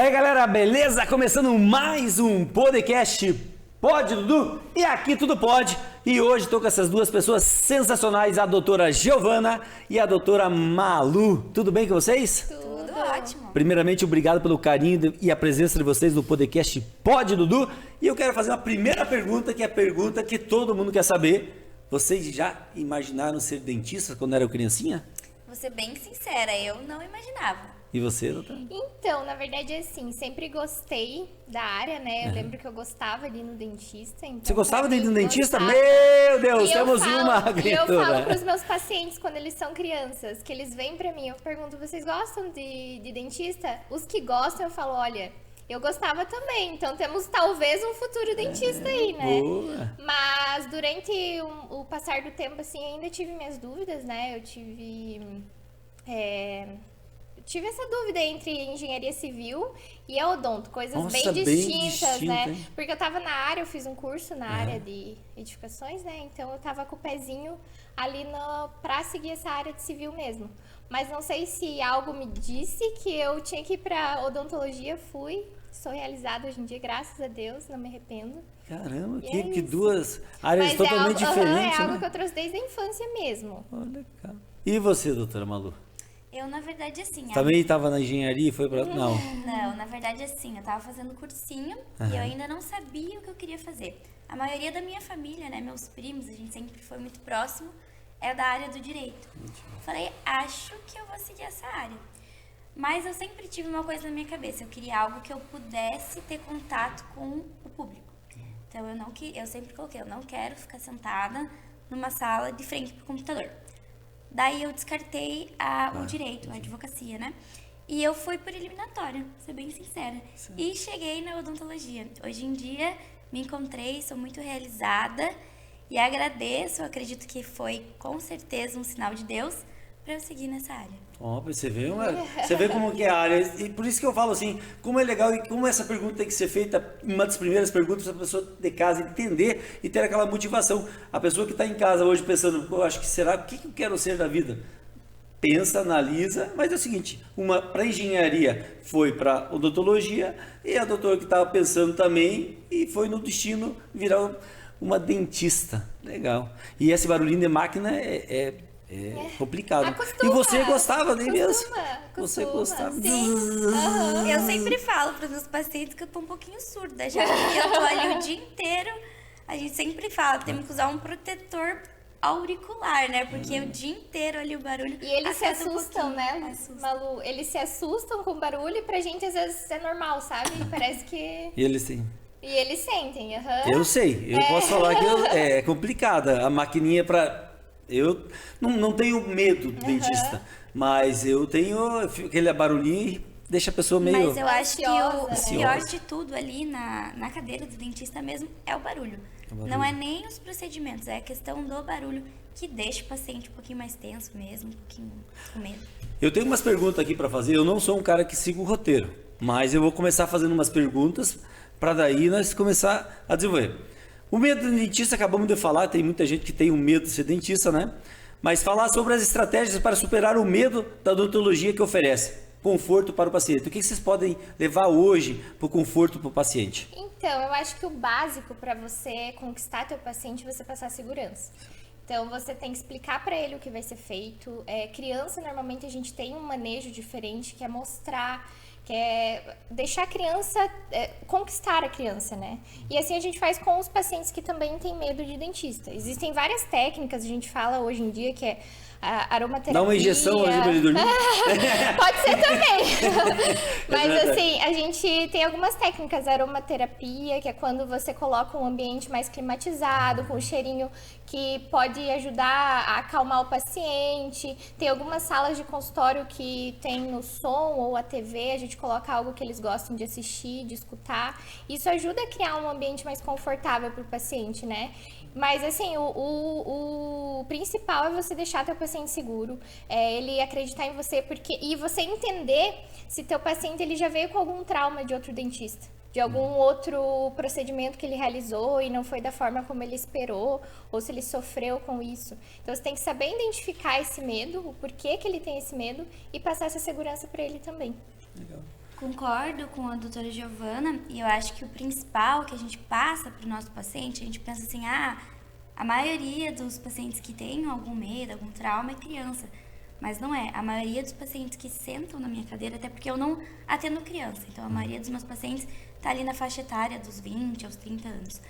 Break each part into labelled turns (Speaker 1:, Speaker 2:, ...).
Speaker 1: Daí galera, beleza? Começando mais um podcast Pode, Dudu? E aqui tudo pode. E hoje estou com essas duas pessoas sensacionais, a doutora Giovana e a doutora Malu. Tudo bem com vocês?
Speaker 2: Tudo ótimo.
Speaker 1: Primeiramente, obrigado pelo carinho e a presença de vocês no podcast Pode, Dudu. E eu quero fazer uma primeira pergunta, que é a pergunta que todo mundo quer saber. Vocês já imaginaram ser dentistas quando eram criancinha?
Speaker 2: Vou ser bem sincera, eu não imaginava.
Speaker 1: E você, doutora?
Speaker 3: Então, na verdade, assim, sempre gostei da área, né? Eu lembro que eu gostava ali no dentista. Então,
Speaker 1: Você gostava de ir no dentista?
Speaker 3: gostava.
Speaker 1: Meu Deus,
Speaker 3: E eu
Speaker 1: temos
Speaker 3: falo-
Speaker 1: uma
Speaker 3: E eu
Speaker 1: criatura.
Speaker 3: falo pros meus pacientes, quando eles são crianças, que eles vêm pra mim, eu pergunto, vocês gostam de dentista? Os que gostam, eu falo, olha, eu gostava também, então temos talvez um futuro dentista aí, né?
Speaker 1: Boa.
Speaker 3: Mas durante o passar do tempo, assim, ainda tive minhas dúvidas, né? Eu tive essa dúvida entre engenharia civil e a odonto, coisas
Speaker 1: Nossa,
Speaker 3: bem
Speaker 1: bem
Speaker 3: distintas,
Speaker 1: distinta,
Speaker 3: né?
Speaker 1: hein?
Speaker 3: Porque eu tava na área, eu fiz um curso na área de edificações, né? Então eu tava com o pezinho ali pra seguir essa área de civil mesmo. Mas não sei se algo me disse que eu tinha que ir pra odontologia, fui. Sou realizada hoje em dia, graças a Deus, não me arrependo.
Speaker 1: Caramba,
Speaker 3: E
Speaker 1: que,
Speaker 3: é
Speaker 1: que
Speaker 3: isso.
Speaker 1: duas áreas
Speaker 3: Mas
Speaker 1: totalmente
Speaker 3: é algo,
Speaker 1: diferentes,
Speaker 3: é algo
Speaker 1: né?
Speaker 3: que eu trouxe desde a infância mesmo.
Speaker 1: Olha, cara. E você, doutora Malu?
Speaker 2: Eu, na verdade, assim...
Speaker 1: Também estava na engenharia e foi para... Não.
Speaker 2: Não, na verdade, assim, eu tava fazendo cursinho e eu ainda não sabia o que eu queria fazer. A maioria da minha família, né, meus primos, a gente sempre foi muito próximo, é da área do direito. Falei, acho que eu vou seguir essa área. Mas eu sempre tive uma coisa na minha cabeça, eu queria algo que eu pudesse ter contato com o público. Então eu sempre coloquei, eu não quero ficar sentada numa sala de frente pro computador. Daí eu descartei o direito, a advocacia, né? E eu fui por eliminatória, vou ser bem sincera.
Speaker 1: Sim.
Speaker 2: E cheguei na odontologia. Hoje em dia me encontrei, sou muito realizada e agradeço, acredito que foi com certeza um sinal de Deus para eu seguir nessa área.
Speaker 1: Ó, você vê como que é a área. E por isso que eu falo assim, como é legal e como essa pergunta tem que ser feita, uma das primeiras perguntas para a pessoa de casa entender e ter aquela motivação. A pessoa que está em casa hoje pensando, eu acho que será, o que eu quero ser da vida? Pensa, analisa, mas é o seguinte, uma para engenharia foi para odontologia e a doutora que estava pensando também e foi no destino virar uma dentista. Legal. E esse barulhinho de máquina é complicado.
Speaker 3: Acostuma,
Speaker 1: E você gostava dele mesmo?
Speaker 3: acostuma,
Speaker 1: Você gostava?
Speaker 3: sim. Aham.
Speaker 2: Eu sempre falo para os meus pacientes que eu tô um pouquinho surda, já que eu tô ali o dia inteiro. A gente sempre fala, temos que usar um protetor auricular, né? Porque o dia inteiro ali o barulho.
Speaker 3: E eles se
Speaker 2: afeta um
Speaker 3: assustam,
Speaker 2: pouquinho.
Speaker 3: né,
Speaker 2: Assusta.
Speaker 3: Malu? Eles se assustam com o barulho e pra gente às vezes é normal, sabe? Parece que...
Speaker 1: E eles têm.
Speaker 3: E eles sentem, aham.
Speaker 1: Eu sei, eu posso falar que é complicada. A maquininha para... Eu não tenho medo do dentista, mas eu tenho aquele barulhinho e deixa a pessoa meio...
Speaker 2: Mas eu acho que o
Speaker 3: ansiosa,
Speaker 1: né?
Speaker 2: pior de tudo ali na cadeira do dentista mesmo é o barulho. Não é nem os procedimentos, é a questão do barulho que deixa o paciente um pouquinho mais tenso mesmo, um pouquinho com medo.
Speaker 1: Eu tenho umas perguntas aqui para fazer. Eu não sou um cara que siga o roteiro, mas eu vou começar fazendo umas perguntas para daí nós começar a desenvolver. O medo do dentista, acabamos de falar, tem muita gente que tem um medo de ser dentista, né? Mas falar sobre as estratégias para superar o medo da odontologia que oferece conforto para o paciente. O que vocês podem levar hoje para o conforto para o paciente?
Speaker 3: Então, eu acho que o básico para você conquistar teu paciente é você passar segurança. Então, você tem que explicar para ele o que vai ser feito. Criança, normalmente, a gente tem um manejo diferente, que é mostrar, que é deixar a criança, conquistar a criança, né? E assim a gente faz com os pacientes que também têm medo de dentista. Existem várias técnicas, a gente fala hoje em dia, que é a aromaterapia.
Speaker 1: Dá uma injeção hoje para ele dormir?
Speaker 3: Pode ser também. Mas assim, a gente tem algumas técnicas, aromaterapia, que é quando você coloca um ambiente mais climatizado, com um cheirinho que pode ajudar a acalmar o paciente. Tem algumas salas de consultório que tem no som ou a TV, a gente coloca algo que eles gostam de assistir, de escutar. Isso ajuda a criar um ambiente mais confortável para o paciente, né? Mas assim, o principal é você deixar teu paciente seguro, ele acreditar em você, e você entender se teu paciente ele já veio com algum trauma de outro dentista, de algum outro procedimento que ele realizou e não foi da forma como ele esperou, ou se ele sofreu com isso. Então você tem que saber identificar esse medo, o porquê que ele tem esse medo e passar essa segurança para ele também.
Speaker 1: Legal.
Speaker 2: Concordo com a doutora Giovana, e eu acho que o principal que a gente passa para o nosso paciente, a gente pensa assim, a maioria dos pacientes que têm algum medo, algum trauma é criança. Mas não é. A maioria dos pacientes que sentam na minha cadeira, até porque eu não atendo criança, então a maioria dos meus pacientes está ali na faixa etária dos 20 aos 30 anos.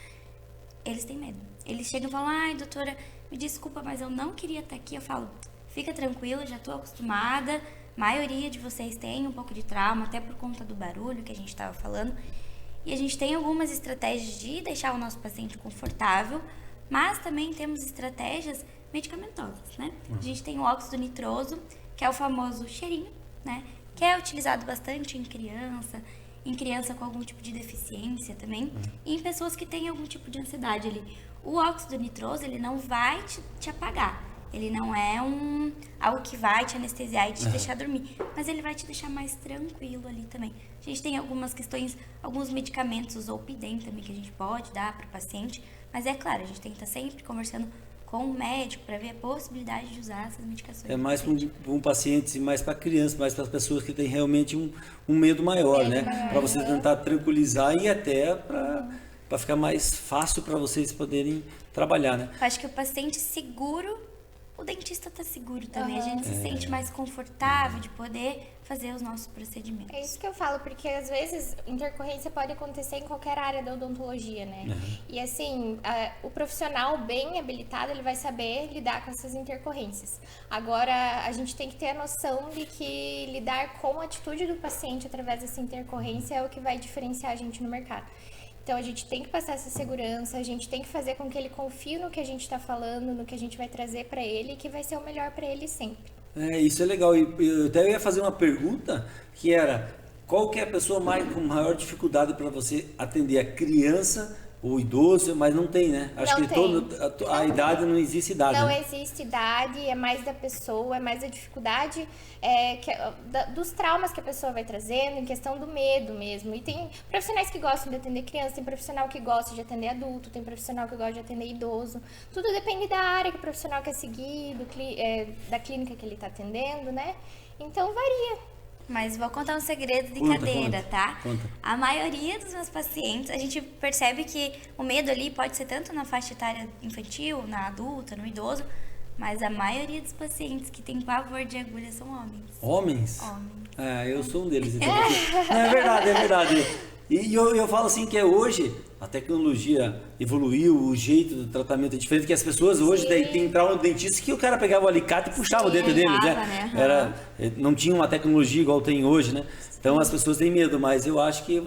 Speaker 2: Eles têm medo. Eles chegam e falam, ai, doutora, me desculpa, mas eu não queria estar aqui. Eu falo, fica tranquila, já estou acostumada. A maioria de vocês tem um pouco de trauma, até por conta do barulho que a gente estava falando. E a gente tem algumas estratégias de deixar o nosso paciente confortável, mas também temos estratégias medicamentosas, né? A gente tem o óxido nitroso, que é o famoso cheirinho, né? Que é utilizado bastante em criança com algum tipo de deficiência também, e em pessoas que têm algum tipo de ansiedade ali. O óxido nitroso, ele não vai te apagar. Ele não é algo que vai te anestesiar e te deixar dormir, mas ele vai te deixar mais tranquilo ali também. A gente tem algumas questões, alguns medicamentos, o Zolpidem também, que a gente pode dar para o paciente, mas é claro, a gente tem que estar sempre conversando com o médico para ver a possibilidade de usar essas medicações.
Speaker 1: É mais para um paciente, mais para criança, mais para as pessoas que têm realmente um medo maior, né? Para você tentar tranquilizar e até para ficar mais fácil para vocês poderem trabalhar, né?
Speaker 2: Eu acho que o paciente seguro, o dentista está seguro também. A gente se sente mais confortável de poder fazer os nossos procedimentos.
Speaker 3: É isso que eu falo, porque às vezes intercorrência pode acontecer em qualquer área da odontologia, né? E assim, o profissional bem habilitado, ele vai saber lidar com essas intercorrências. Agora, a gente tem que ter a noção de que lidar com a atitude do paciente através dessa intercorrência é o que vai diferenciar a gente no mercado. Então, a gente tem que passar essa segurança, a gente tem que fazer com que ele confie no que a gente está falando, no que a gente vai trazer para ele, que vai ser o melhor para ele sempre.
Speaker 1: Isso é legal. E eu até ia fazer uma pergunta, que era, qual que é a pessoa com maior dificuldade para você atender? A criança ou idoso? Mas não tem, né? Acho
Speaker 3: não
Speaker 1: que
Speaker 3: tem.
Speaker 1: a idade não existe idade.
Speaker 3: Não
Speaker 1: né?
Speaker 3: existe idade, é mais da pessoa, é mais a dificuldade dos traumas que a pessoa vai trazendo, em questão do medo mesmo. E tem profissionais que gostam de atender criança, tem profissional que gosta de atender adulto, tem profissional que gosta de atender idoso. Tudo depende da área que o profissional quer seguir, da clínica que ele está atendendo, né? Então varia.
Speaker 2: Mas vou contar um segredo de
Speaker 1: Conta,
Speaker 2: cadeira, tá?
Speaker 1: conta.
Speaker 2: A maioria dos meus pacientes, a gente percebe que o medo ali pode ser tanto na faixa etária infantil, na adulta, no idoso, mas a maioria dos pacientes que tem pavor de agulha são homens.
Speaker 1: Homens?
Speaker 2: Homens.
Speaker 1: Eu sou um deles. Então, não, é verdade, é verdade. E eu falo assim que hoje a tecnologia evoluiu, o jeito do tratamento é diferente, que as pessoas hoje tem trauma no dentista que o cara pegava o alicate e puxava o dente dele, né? Não tinha uma tecnologia igual tem hoje, né? Então as pessoas têm medo, mas eu acho que eu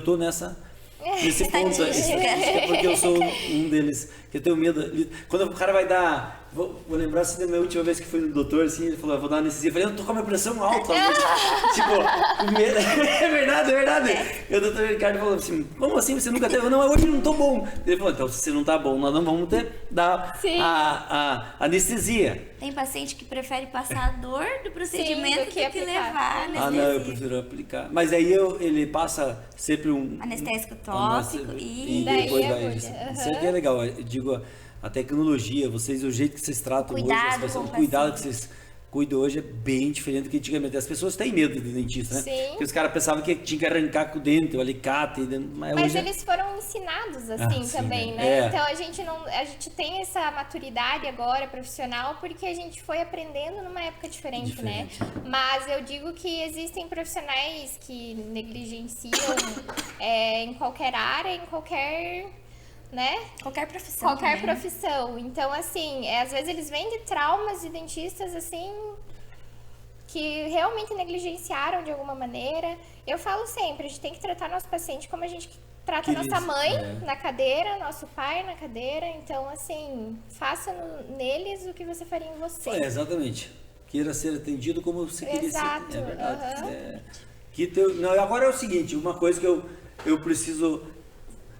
Speaker 1: tô nesse ponto, é porque eu sou um deles, que eu tenho medo. Quando o cara vai dar, vou lembrar assim da minha última vez que fui no doutor, assim, ele falou, vou dar anestesia, eu falei, eu tô com a minha pressão alta, tipo, com medo. É verdade. E o doutor Ricardo falou assim, como assim, você nunca teve? Não, hoje eu não tô bom. Ele falou, então se você não tá bom, nós não vamos dar a anestesia.
Speaker 2: Tem paciente que prefere passar a dor do procedimento do que levar a anestesia.
Speaker 1: Não, eu prefiro aplicar. Mas aí ele passa sempre um
Speaker 2: anestésico tópico
Speaker 1: e depois vai. Isso aqui é legal. Eu digo, a tecnologia, o jeito que vocês tratam hoje, o cuidado que vocês cuidam hoje é bem diferente do que antigamente. As pessoas têm medo de dentista, né?
Speaker 3: Sim.
Speaker 1: Porque os caras pensavam que tinha que arrancar com o dente, o alicate.
Speaker 3: Mas eles foram ensinados assim também,
Speaker 1: sim,
Speaker 3: né? Então a gente tem essa maturidade agora profissional porque a gente foi aprendendo numa época diferente. Né? Mas eu digo que existem profissionais que negligenciam em qualquer área, em qualquer... né?
Speaker 2: Qualquer profissão.
Speaker 3: Qualquer profissão. Então, assim, às vezes eles vêm de traumas de dentistas, assim, que realmente negligenciaram de alguma maneira. Eu falo sempre, a gente tem que tratar nosso paciente como a gente trata nossa mãe na cadeira, nosso pai na cadeira. Então, assim, faça neles o que você faria em você.
Speaker 1: Exatamente. Queira ser atendido como você queria ser. É verdade. Não, agora é o seguinte, uma coisa que eu preciso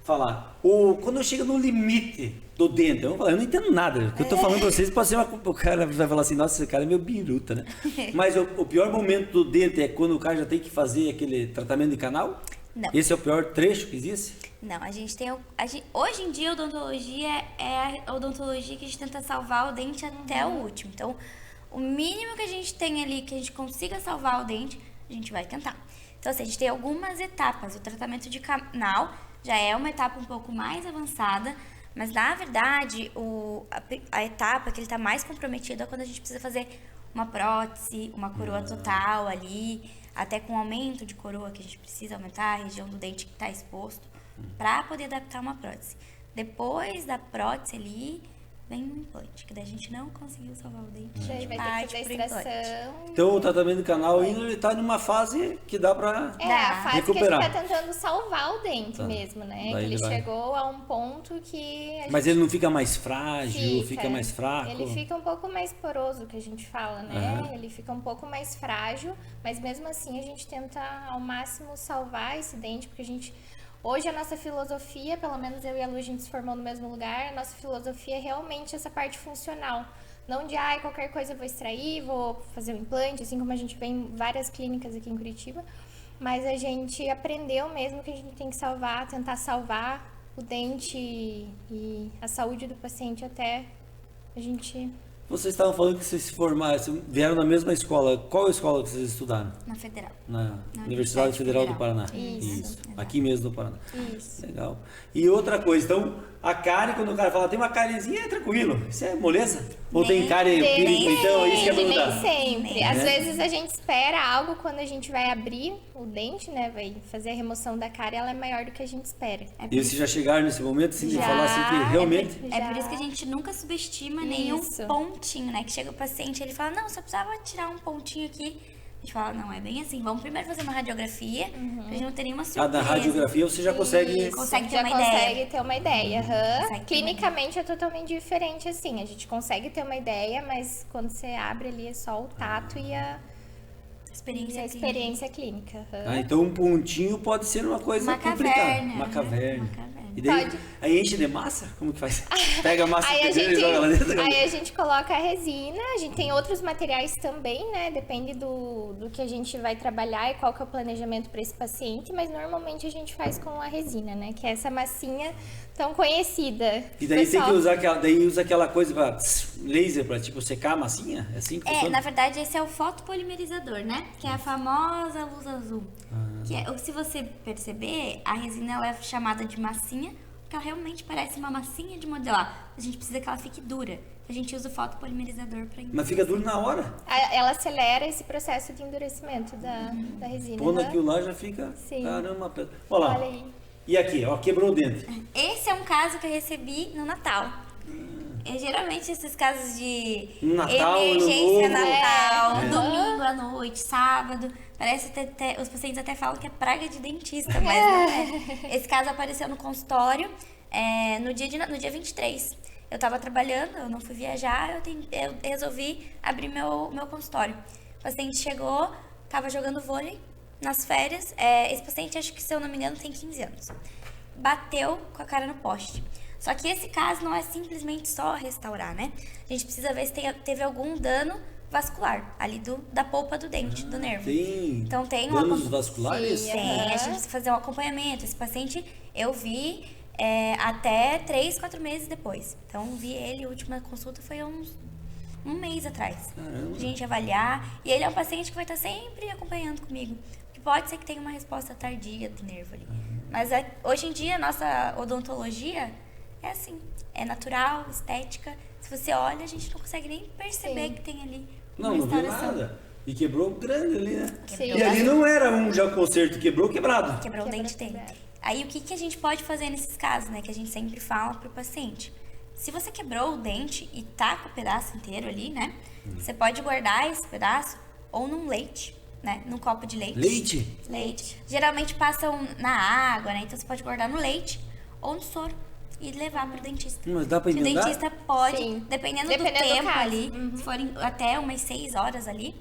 Speaker 1: falar. Quando chega no limite do dente, eu não entendo nada. O que eu tô falando pra vocês pode ser o cara vai falar assim, nossa, esse cara é meio biruta, né? Mas o pior momento do dente é quando o cara já tem que fazer aquele tratamento de canal?
Speaker 2: Não.
Speaker 1: Esse é o pior trecho que existe?
Speaker 2: Não, a gente tem... hoje em dia, a odontologia é a odontologia que a gente tenta salvar o dente até o último. Então, o mínimo que a gente tem ali, que a gente consiga salvar o dente, a gente vai tentar. Então, assim, a gente tem algumas etapas. O tratamento de canal já é uma etapa um pouco mais avançada, mas, na verdade, a etapa que ele está mais comprometido é quando a gente precisa fazer uma prótese, uma coroa total ali, até com aumento de coroa, que a gente precisa aumentar a região do dente que está exposto, para poder adaptar uma prótese. Depois da prótese ali, vem um implante, que daí a gente não conseguiu salvar o dente.
Speaker 3: Daí vai ter que fazer extração.
Speaker 1: Então o tratamento do canal ainda ele tá numa fase que dá pra
Speaker 3: É, a fase
Speaker 1: recuperar.
Speaker 3: que a gente tá tentando salvar o dente mesmo, né?
Speaker 1: Daí
Speaker 3: Que ele
Speaker 1: vai.
Speaker 3: chegou a um ponto que a
Speaker 1: Mas
Speaker 3: gente
Speaker 1: ele não fica mais frágil, fica mais fraco?
Speaker 3: Ele fica um pouco mais poroso, que a gente fala, né? Ele fica um pouco mais frágil, mas mesmo assim a gente tenta ao máximo salvar esse dente, porque a gente... Hoje a nossa filosofia, pelo menos eu e a Lu, a gente se formou no mesmo lugar, a nossa filosofia é realmente essa parte funcional. Não de, qualquer coisa eu vou extrair, vou fazer um implante, assim como a gente vê em várias clínicas aqui em Curitiba. Mas a gente aprendeu mesmo que a gente tem que salvar, tentar salvar o dente e a saúde do paciente até a gente...
Speaker 1: Vocês estavam falando que vocês se formaram, vieram na mesma escola. Qual escola que vocês estudaram?
Speaker 2: Na Federal.
Speaker 1: Na Universidade Federal do Paraná.
Speaker 3: Isso.
Speaker 1: Aqui mesmo no Paraná.
Speaker 3: Isso.
Speaker 1: Legal. E outra coisa, então, a cárie, quando o cara fala, tem uma cáriezinha, é tranquilo. Isso é moleza? Ou tem cárie empírica? Então, isso que é
Speaker 3: Nem
Speaker 1: perguntar.
Speaker 3: sempre. Às
Speaker 1: Né?
Speaker 3: vezes a gente espera algo quando a gente vai abrir o dente, né? Vai fazer a remoção da cárie, ela é maior do que a gente espera.
Speaker 1: E vocês já chegaram nesse momento, assim, de
Speaker 3: Já.
Speaker 1: falar assim que realmente...
Speaker 2: É por isso que a gente nunca subestima nenhum pontinho, né? Que chega o paciente, ele fala, não, só precisava tirar um pontinho aqui. A gente fala, não, é bem assim. Vamos primeiro fazer uma radiografia, pra gente não ter nenhuma surpresa.
Speaker 1: Da radiografia você já consegue...
Speaker 2: Consegue ter
Speaker 3: Já
Speaker 2: uma
Speaker 3: consegue
Speaker 2: ideia.
Speaker 3: ter uma ideia. aham.
Speaker 2: Consegue ter
Speaker 3: Clinicamente é totalmente diferente, assim. A gente consegue ter uma ideia, mas quando você abre ali é só o tato e a
Speaker 2: Experiência clínica.
Speaker 3: experiência clínica. aham.
Speaker 1: Ah, então um pontinho pode ser uma coisa
Speaker 2: Uma
Speaker 1: complicada.
Speaker 2: caverna.
Speaker 1: Uma caverna.
Speaker 2: Uma caverna.
Speaker 1: E daí,
Speaker 3: Pode.
Speaker 1: aí enche de massa? Como que faz? Pega a massa
Speaker 3: Aí a,
Speaker 1: primeiro
Speaker 3: gente,
Speaker 1: e joga lá dentro.
Speaker 3: aí a gente coloca a resina, a gente tem outros materiais também, né? Depende do que a gente vai trabalhar e qual que é o planejamento para esse paciente, mas normalmente a gente faz com a resina, né? Que é essa massinha tão conhecida.
Speaker 1: E daí tem
Speaker 3: Pessoal,
Speaker 1: que usar aquela, daí usa aquela coisa pra laser pra tipo secar a massinha? É assim que
Speaker 2: É,
Speaker 1: funciona?
Speaker 2: na verdade, esse é o fotopolimerizador, né? Que é a famosa luz azul. Que é, se você perceber, a resina ela é chamada de massinha, porque ela realmente parece uma massinha de modelar. A gente precisa que ela fique dura. A gente usa o fotopolimerizador para
Speaker 1: Mas fica duro na hora.
Speaker 3: ela acelera esse processo de endurecimento da resina.
Speaker 1: Pondo
Speaker 3: aham.
Speaker 1: aquilo lá já fica.
Speaker 3: Sim.
Speaker 1: Caramba, pedra. Olha lá.
Speaker 3: Olha aí.
Speaker 1: E aqui, ó, quebrou o dente.
Speaker 2: Esse é um caso que eu recebi no Natal. Geralmente esses casos de
Speaker 1: Natal, Ano
Speaker 2: emergência
Speaker 1: Novo.
Speaker 2: Natal,
Speaker 3: É.
Speaker 2: domingo à noite, sábado, parece até, os pacientes até falam que é praga de dentista, mas não é. Esse caso apareceu no consultório no dia 23. Eu tava trabalhando, eu não fui viajar, eu resolvi abrir meu consultório. O paciente chegou, tava jogando vôlei nas férias. Esse paciente, acho que se eu não me engano, tem 15 anos. Bateu com a cara no poste. Só que esse caso não é simplesmente só restaurar, né? A gente precisa ver se teve algum dano vascular ali da polpa do dente, do nervo.
Speaker 1: Tem
Speaker 2: Então tem
Speaker 1: danos vasculares?
Speaker 3: Sim.
Speaker 2: Tem, a
Speaker 3: Aham.
Speaker 2: gente precisa fazer um acompanhamento. Esse paciente eu vi até 3, 4 meses depois. Então vi ele, a última consulta foi há um mês atrás.
Speaker 1: Caramba.
Speaker 2: A gente avaliar. E ele é um paciente que vai estar sempre acompanhando comigo. Que pode ser que tenha uma resposta tardia do nervo ali. Mas hoje em dia a nossa odontologia é assim. É natural, estética. Se você olha, a gente não consegue nem perceber
Speaker 3: Sim.
Speaker 2: que tem ali
Speaker 1: Não,
Speaker 2: uma
Speaker 1: não viu
Speaker 2: restauração.
Speaker 1: nada. E quebrou grande ali, né?
Speaker 3: Sim.
Speaker 1: E ali não era um já conserto, quebrou quebrado.
Speaker 2: Quebrou o dente dele. Aí o que a gente pode fazer nesses casos, né? Que a gente sempre fala pro paciente. Se você quebrou o dente e tá com o pedaço inteiro ali, né? Você pode guardar esse pedaço ou num leite, né? Num copo de leite.
Speaker 1: Leite?
Speaker 2: Leite. Geralmente passam na água, né? Então você pode guardar no leite ou no soro e levar pro dentista.
Speaker 1: Mas dá pra
Speaker 2: Que o
Speaker 1: emendar?
Speaker 2: dentista pode,
Speaker 3: Sim.
Speaker 2: dependendo do
Speaker 3: Dependendo do
Speaker 2: tempo
Speaker 3: caso.
Speaker 2: ali, se forem até umas 6 horas ali,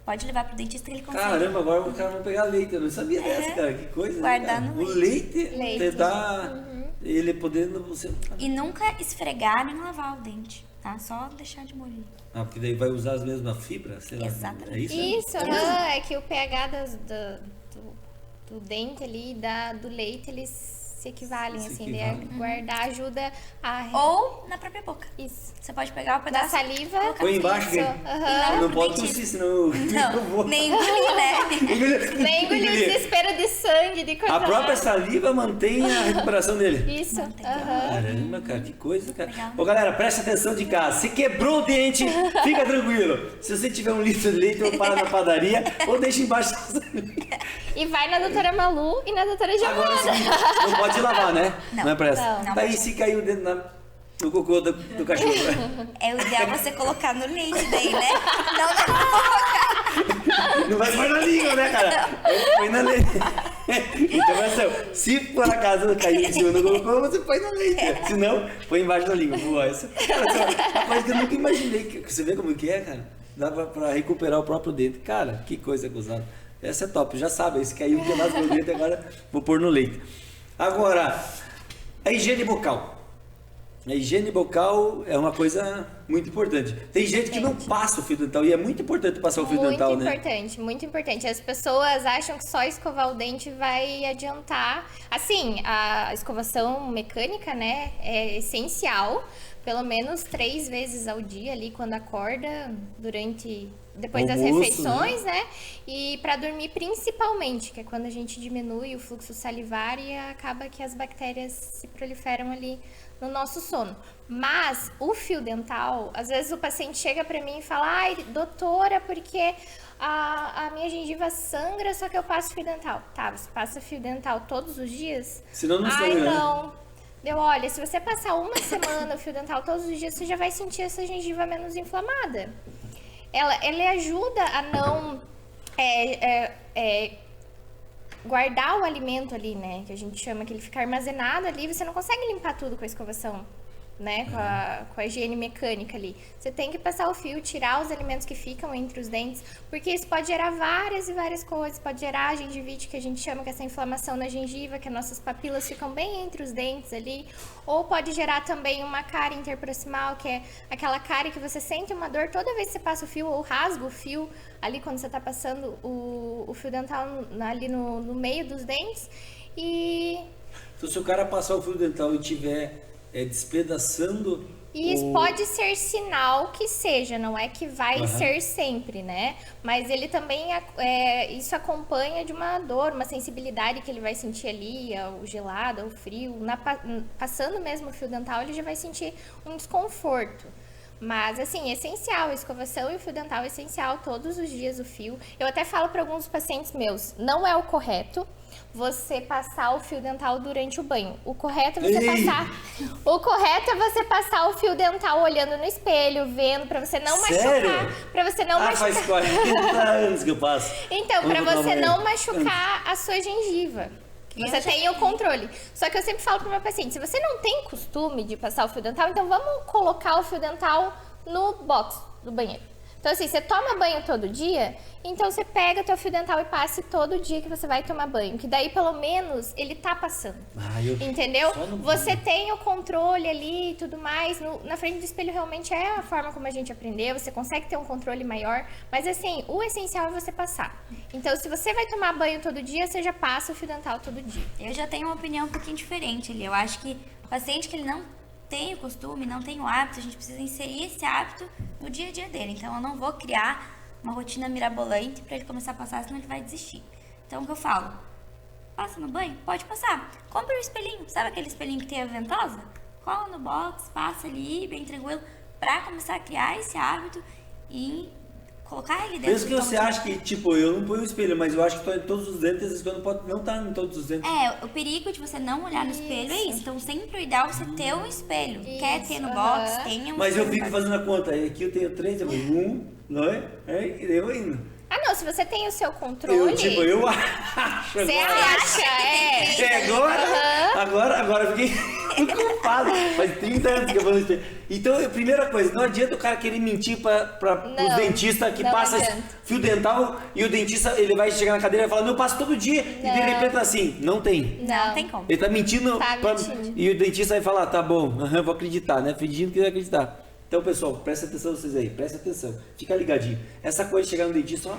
Speaker 2: pode levar pro dentista que ele consegue.
Speaker 1: Caramba, agora o cara vai pegar leite. Eu não sabia dessa, cara. Que coisa.
Speaker 2: Guardar
Speaker 1: né, cara?
Speaker 2: no
Speaker 1: O leite,
Speaker 3: Leite.
Speaker 1: te dá. Ele podendo você.
Speaker 2: E nunca esfregar nem lavar o dente, tá? Só deixar de molho.
Speaker 1: Ah, porque daí vai usar as mesmas fibras, sei lá.
Speaker 2: Exatamente.
Speaker 1: É isso?
Speaker 3: Isso,
Speaker 1: É
Speaker 3: aham, é que o pH do dente ali, do leite, eles se equivalem,
Speaker 1: Se
Speaker 3: assim,
Speaker 1: equivalem.
Speaker 3: guardar ajuda a...
Speaker 2: Ou na própria boca.
Speaker 3: Isso.
Speaker 2: Você pode pegar o
Speaker 3: Da
Speaker 2: pedaço.
Speaker 3: saliva.
Speaker 1: Põe embaixo,
Speaker 3: Isso.
Speaker 1: que
Speaker 3: Aham.
Speaker 1: não pode
Speaker 2: pro
Speaker 1: tossir,
Speaker 2: dentista.
Speaker 1: senão eu vou...
Speaker 2: Não, nem engolir, né?
Speaker 3: Nem engolir o desespero de sangue, de coisa.
Speaker 1: A própria saliva mantém a recuperação dele.
Speaker 3: Isso.
Speaker 2: Não tem
Speaker 3: Aham.
Speaker 1: Caramba, cara, que coisa, cara.
Speaker 2: Legal.
Speaker 1: Ô, galera, presta atenção de casa. Se quebrou o dente, fica tranquilo. Se você tiver um litro de leite, ou para na padaria, ou deixa embaixo.
Speaker 3: E vai na doutora Malu e na doutora
Speaker 1: Agora
Speaker 3: Giovana.
Speaker 1: sim, não pode lavar, né?
Speaker 2: Não.
Speaker 1: é pra essa.
Speaker 3: Não,
Speaker 2: não
Speaker 1: Daí
Speaker 2: pode.
Speaker 1: se caiu dentro no cocô do cachorro.
Speaker 2: É o ideal você colocar no leite daí, né? Não na boca.
Speaker 1: Não vai pôr na língua, né, cara? Põe na leite. Então, Marcelo, se por acaso cair em cima do cocô, você põe na leite. Se não, põe embaixo da língua. Boa, essa é uma coisa que eu nunca imaginei. Você vê como que é, cara? Dá pra recuperar o próprio dente. Cara, que coisa gozada. Essa é top, já sabe. Se caiu um pedaço do dente, agora vou pôr no leite. Agora, a higiene bucal. A higiene bucal é uma coisa muito importante. Tem gente que não passa o fio dental e é muito importante passar o fio dental, né?
Speaker 3: Muito importante. As pessoas acham que só escovar o dente vai adiantar. Assim, a escovação mecânica, né, é essencial. Pelo menos 3 vezes ao dia ali quando acorda, depois das
Speaker 1: Almoço,
Speaker 3: refeições, né? E para dormir principalmente, que é quando a gente diminui o fluxo salivar e acaba que as bactérias se proliferam ali no nosso sono. Mas o fio dental, às vezes o paciente chega para mim e fala: ai, doutora, porque a minha gengiva sangra, só que eu passo fio dental. Tá, você passa fio dental todos os dias?
Speaker 1: Senão não
Speaker 3: Ai,
Speaker 1: sangra, né?
Speaker 3: não. Olha, se você passar uma semana o fio dental todos os dias, você já vai sentir essa gengiva menos inflamada. Ele ajuda a não guardar o alimento ali, né? Que a gente chama que ele fica armazenado ali. Você não consegue limpar tudo com a escovação, né? Com a higiene mecânica ali. Você tem que passar o fio, tirar os alimentos que ficam entre os dentes, porque isso pode gerar várias e várias coisas. Pode gerar a gengivite, que a gente chama que é essa inflamação na gengiva, que as nossas papilas ficam bem entre os dentes ali. Ou pode gerar também uma cárie interproximal, que é aquela cárie que você sente uma dor toda vez que você passa o fio, ou rasga o fio ali quando você tá passando o fio dental ali no meio dos dentes. E
Speaker 1: Então, se o cara passar o fio dental e tiver despedaçando...
Speaker 3: isso pode ser sinal que seja, não é que vai ser sempre, né? Mas ele também, isso acompanha de uma dor, uma sensibilidade que ele vai sentir ali, o gelado, o frio. Passando mesmo o fio dental, ele já vai sentir um desconforto. Mas, assim, é essencial, a escovação e o fio dental é essencial, todos os dias o fio. Eu até falo para alguns pacientes meus, não é o correto você passar o fio dental durante o banho. O correto é você passar o fio dental olhando no espelho, vendo, para você não machucar, para você não machucar.
Speaker 1: Faz 40 anos que eu passo.
Speaker 3: Então, para
Speaker 1: Vamos
Speaker 3: você
Speaker 1: tomar
Speaker 3: não
Speaker 1: banho.
Speaker 3: machucar a sua gengiva. Você tem o controle. Só que eu sempre falo pro meu paciente, se você não tem costume de passar o fio dental, então vamos colocar o fio dental no box do banheiro. Então, assim, você toma banho todo dia, então você pega o teu fio dental e passe todo dia que você vai tomar banho. Que daí, pelo menos, ele tá passando. Entendeu? Você tem o controle ali e tudo mais. Na frente do espelho, realmente é a forma como a gente aprendeu. Você consegue ter um controle maior. Mas, assim, o essencial é você passar. Então, se você vai tomar banho todo dia, você já passa o fio dental todo dia.
Speaker 2: Eu já tenho uma opinião um pouquinho diferente ali. Eu acho que o paciente que ele não tem o costume, não tem o hábito, a gente precisa inserir esse hábito no dia a dia dele. Então, eu não vou criar uma rotina mirabolante para ele começar a passar, senão ele vai desistir. Então, o que eu falo? Passa no banho? Pode passar. Compre um espelhinho. Sabe aquele espelhinho que tem a ventosa? Cola no box, passa ali, bem tranquilo, para começar a criar esse hábito e colocar ele dentro.
Speaker 1: Mesmo que você acha que, tipo, eu não ponho o espelho, mas eu acho que tô em todos os dentes, às vezes quando pode não tá em todos os dentes.
Speaker 2: O perigo de você não olhar no espelho é isso. Então, sempre o ideal é você ter um espelho. Quer ter no box, tenha um
Speaker 1: Mas eu
Speaker 2: espelho.
Speaker 1: fico fazendo a conta, aqui eu tenho 3, eu vou 1, 2, eu indo.
Speaker 3: Ah, não, se você tem o seu controle...
Speaker 1: Eu acho.
Speaker 3: Você acha,
Speaker 1: Agora eu fiquei culpado. Faz 30 anos que eu vou no espelho. Então, a primeira coisa, não adianta o cara querer mentir para os dentistas que
Speaker 3: não
Speaker 1: passa
Speaker 3: adianta.
Speaker 1: fio dental e o dentista ele vai chegar na cadeira e vai falar, não, eu passo todo dia. E de repente tá assim, não tem.
Speaker 2: Não tem como.
Speaker 1: Ele tá mentindo,
Speaker 3: Tá mentindo.
Speaker 1: e o dentista vai falar, tá bom, eu vou acreditar, né? Fingindo que vai acreditar. Então, pessoal, presta atenção vocês aí, presta atenção, fica ligadinho. Essa coisa de chegar no dentista, ó,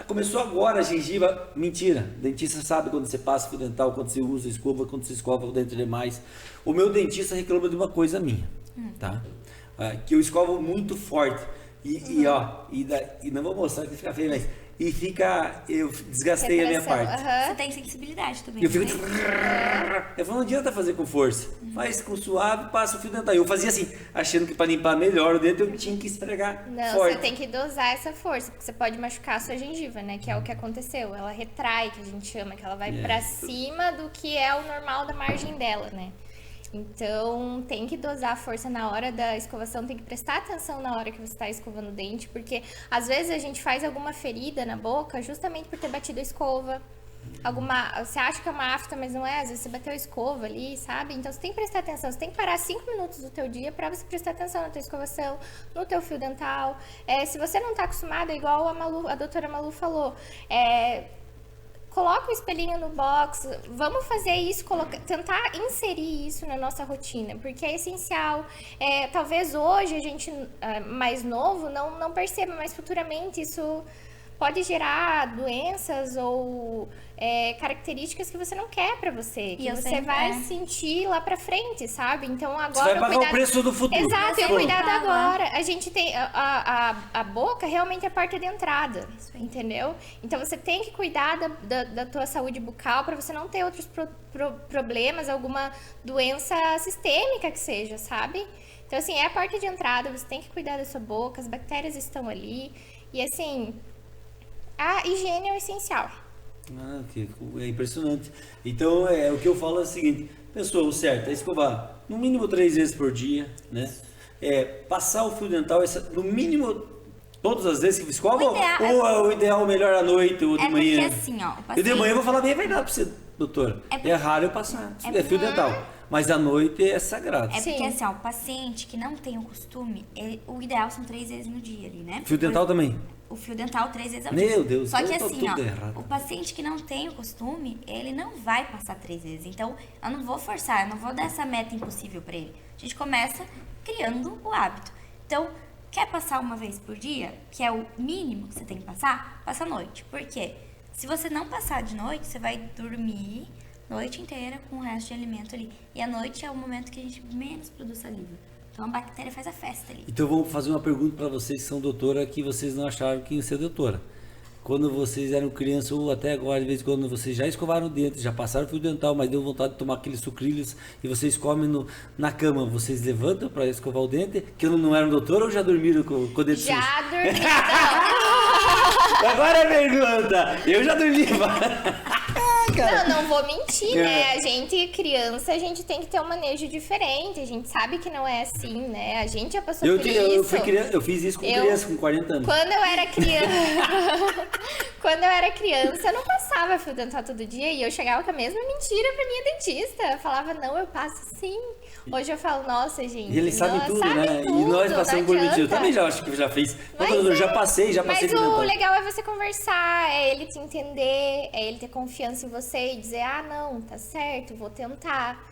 Speaker 1: Começou agora a gengiva. Mentira. O dentista sabe quando você passa fio dental, quando você usa escova, quando você escova o dente demais. O meu dentista reclama de uma coisa minha, tá? Que eu escovo muito forte. E não vou mostrar que fica feio, mas... E fica... Eu desgastei a minha parte.
Speaker 2: Você tem sensibilidade também.
Speaker 1: Eu fico... Eu falo, não adianta fazer com força. Faz com suave, passa o fio dental. Eu fazia assim, achando que para limpar melhor o dente eu tinha que esfregar forte.
Speaker 3: Você tem que dosar essa força, porque você pode machucar a sua gengiva, né? Que é o que aconteceu. Ela retrai, que a gente chama, que ela vai pra cima do que é o normal da margem dela, né? Então, tem que dosar a força na hora da escovação, tem que prestar atenção na hora que você está escovando o dente, porque às vezes a gente faz alguma ferida na boca justamente por ter batido a escova. Você acha que é uma afta, mas não é, às vezes você bateu a escova ali, sabe? Então você tem que prestar atenção, você tem que parar 5 minutos do teu dia para você prestar atenção na tua escovação, no teu fio dental. Se você não está acostumado, é igual a doutora Malu falou, coloca o espelhinho no box, vamos fazer isso, tentar inserir isso na nossa rotina, porque é essencial. Talvez hoje a gente mais novo não perceba, mas futuramente isso pode gerar doenças ou características que você não quer pra você, que você vai sentir lá pra frente, sabe? Então agora
Speaker 1: você vai pagar o preço do futuro.
Speaker 3: Exato, o cuidado agora. A gente tem a boca realmente é a parte de entrada, entendeu? Então você tem que cuidar da tua saúde bucal pra você não ter outros problemas, alguma doença sistêmica que seja, sabe? Então assim, é a parte de entrada, você tem que cuidar da sua boca, as bactérias estão ali e assim, a higiene é o essencial.
Speaker 1: É impressionante. Então, o que eu falo é o seguinte, pessoa, o certo é escovar no mínimo 3 vezes por dia, né? Passar o fio dental, no mínimo todas as vezes que escova, ou o ideal melhor à noite ou de manhã?
Speaker 2: Porque assim, ó,
Speaker 1: Eu de manhã eu vou falar bem a verdade pra você, doutora. É raro eu passar, fio dental. Mas à noite é sagrado.
Speaker 2: Porque assim, ó, o paciente que não tem o costume, o ideal são 3 vezes no dia ali, né?
Speaker 1: Fio dental também?
Speaker 2: O fio dental 3 vezes ao dia.
Speaker 1: Meu Deus,
Speaker 2: só que assim, ó,
Speaker 1: errado.
Speaker 2: o paciente que não tem o costume, ele não vai passar 3 vezes. Então, eu não vou forçar, eu não vou dar essa meta impossível pra ele. A gente começa criando o hábito. Então, quer passar uma vez por dia, que é o mínimo que você tem que passar, passa à noite. Por quê? Se você não passar de noite, você vai dormir noite inteira com o resto de alimento ali. E a noite é o momento que a gente menos produz saliva. Então a bactéria faz a festa ali.
Speaker 1: Então vamos fazer uma pergunta para vocês que são doutora, que vocês não acharam que iam ser doutora. Quando vocês eram crianças ou até agora, de vez em quando, vocês já escovaram o dente, já passaram fio dental, mas deu vontade de tomar aqueles sucrilhos e vocês comem na cama, vocês levantam para escovar o dente, que não eram doutora ou já dormiram com o dente sujo?
Speaker 3: Já dormi,
Speaker 1: Agora é pergunta! Eu já dormi.
Speaker 3: Não vou mentir, né? A gente, criança, a gente tem que ter um manejo diferente. A gente sabe que não é assim, né? A gente já passou por isso.
Speaker 1: Eu fiz isso com criança, com 40 anos.
Speaker 3: Quando eu era criança, eu não passava fio dental todo dia e eu chegava com a mesma mentira pra minha dentista. Eu falava, não, eu passo sim. Hoje eu falo, nossa, gente.
Speaker 1: E eles sabem tudo, né?
Speaker 3: Tudo,
Speaker 1: e nós passamos por mentira. Eu também já acho que eu já fiz. Eu já passei
Speaker 3: Mas
Speaker 1: fio dental.
Speaker 3: o legal é você conversar, é ele te entender, é ele ter confiança em você e dizer, não, tá certo, vou tentar.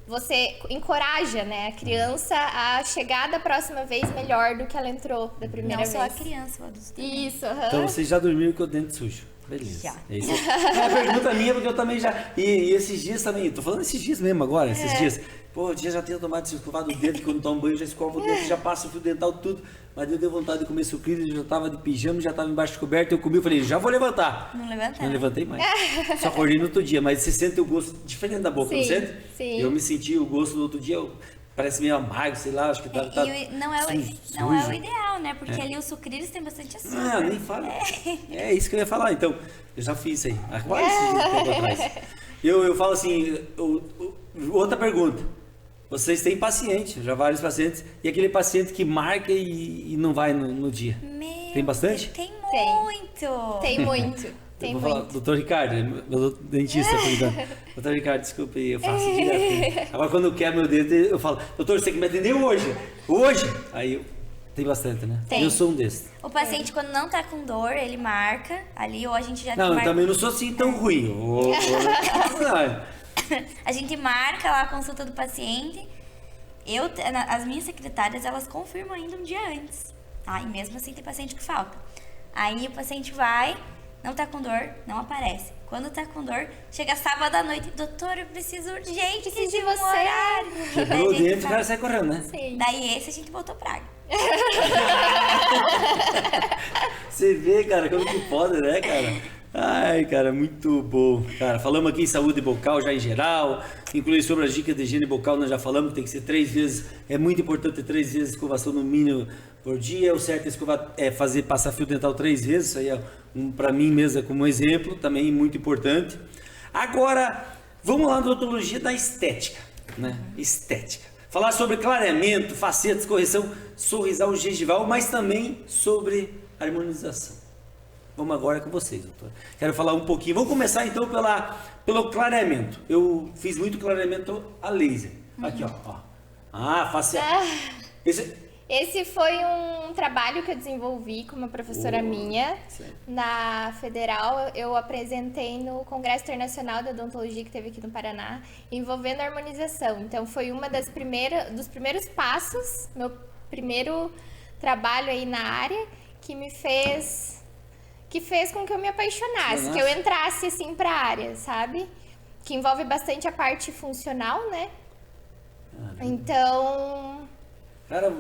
Speaker 3: Você encoraja, né, a criança a chegar da próxima vez melhor do que ela entrou da primeira vez.
Speaker 2: Não só a criança, o adulto também.
Speaker 3: Isso,
Speaker 1: Então vocês já dormiram com o dente sujo. Beleza.
Speaker 2: Já.
Speaker 1: É a pergunta minha, porque eu também já... E esses dias também, tô falando esses dias mesmo agora, esses dias. Pô, eu já tenho tomado escovado o dente, quando tomo banho já escovo o dente, já passo o fio dental, tudo. Mas eu dei vontade de comer sucrilhos, eu já tava de pijama, já tava embaixo de coberta, eu comi e falei, já vou levantar.
Speaker 2: Não levanta?
Speaker 1: Não levantei mais. Só acordei no outro dia, mas você sente o gosto diferente da boca, não sente?
Speaker 3: Sim.
Speaker 1: Eu me senti o gosto no outro dia, parece meio amargo, sei lá, acho que tá
Speaker 2: não é o ideal, né? Porque ali os sucrilhos tem bastante açúcar.
Speaker 1: Nem fala. É isso que eu ia falar. Então, eu já fiz isso aí. Há quase tempo atrás. Eu falo assim, outra pergunta. Vocês têm paciente, já vários pacientes, e aquele paciente que marca e não vai no dia. Tem bastante?
Speaker 2: Tem muito.
Speaker 3: Tem muito. Tem
Speaker 1: vou falar, doutor Ricardo, meu dentista, doutor Ricardo, desculpa aí, eu faço direto. Agora quando eu quero meu dedo, eu falo, doutor, você tem que me atender hoje. Hoje? Aí tem bastante, né?
Speaker 2: Tem.
Speaker 1: Eu sou um desses.
Speaker 2: O paciente, quando não tá com dor, ele marca ali, ou a gente já
Speaker 1: Não,
Speaker 2: marca...
Speaker 1: eu também não sou assim tão ruim.
Speaker 2: A gente marca lá a consulta do paciente. As minhas secretárias, elas confirmam ainda um dia antes. E mesmo assim tem paciente que falta. Aí o paciente vai, não tá com dor, não aparece. Quando tá com dor, chega sábado à noite, doutor, eu preciso urgente de um
Speaker 3: você.
Speaker 2: horário. Daí
Speaker 1: Quebrou
Speaker 2: a
Speaker 1: o
Speaker 2: gente
Speaker 1: dente, o
Speaker 2: fala-
Speaker 1: cara sai correndo, né?
Speaker 3: Sim.
Speaker 2: Daí esse a gente botou praga.
Speaker 1: Você vê, cara, como que pode, né, cara? Ai, cara, muito bom. Cara, falamos aqui em saúde bucal já em geral, inclusive sobre as dicas de higiene bucal, nós já falamos que tem que ser 3 vezes, é muito importante ter 3 vezes escovação no mínimo por dia. O certo é escovar, fazer passar fio dental 3 vezes, isso aí é pra mim mesmo é como exemplo, também muito importante. Agora, vamos lá na odontologia da estética, né? Estética. Falar sobre clareamento, facetas, correção sorrisal gengival, mas também sobre harmonização. Vamos agora com vocês, doutor. Quero falar um pouquinho. Vamos começar então pelo clareamento. Eu fiz muito clareamento a laser. Aqui, ó. Ah, facial.
Speaker 3: Esse foi um trabalho que eu desenvolvi com uma professora minha
Speaker 1: certo.
Speaker 3: na Federal. Eu apresentei no Congresso Internacional de Odontologia que teve aqui no Paraná, envolvendo a harmonização. Então foi uma dos primeiros passos, meu primeiro trabalho aí na área, que fez com que eu me apaixonasse, que eu entrasse assim para a área, sabe? Que envolve bastante a parte funcional, né? Então,
Speaker 1: Cara,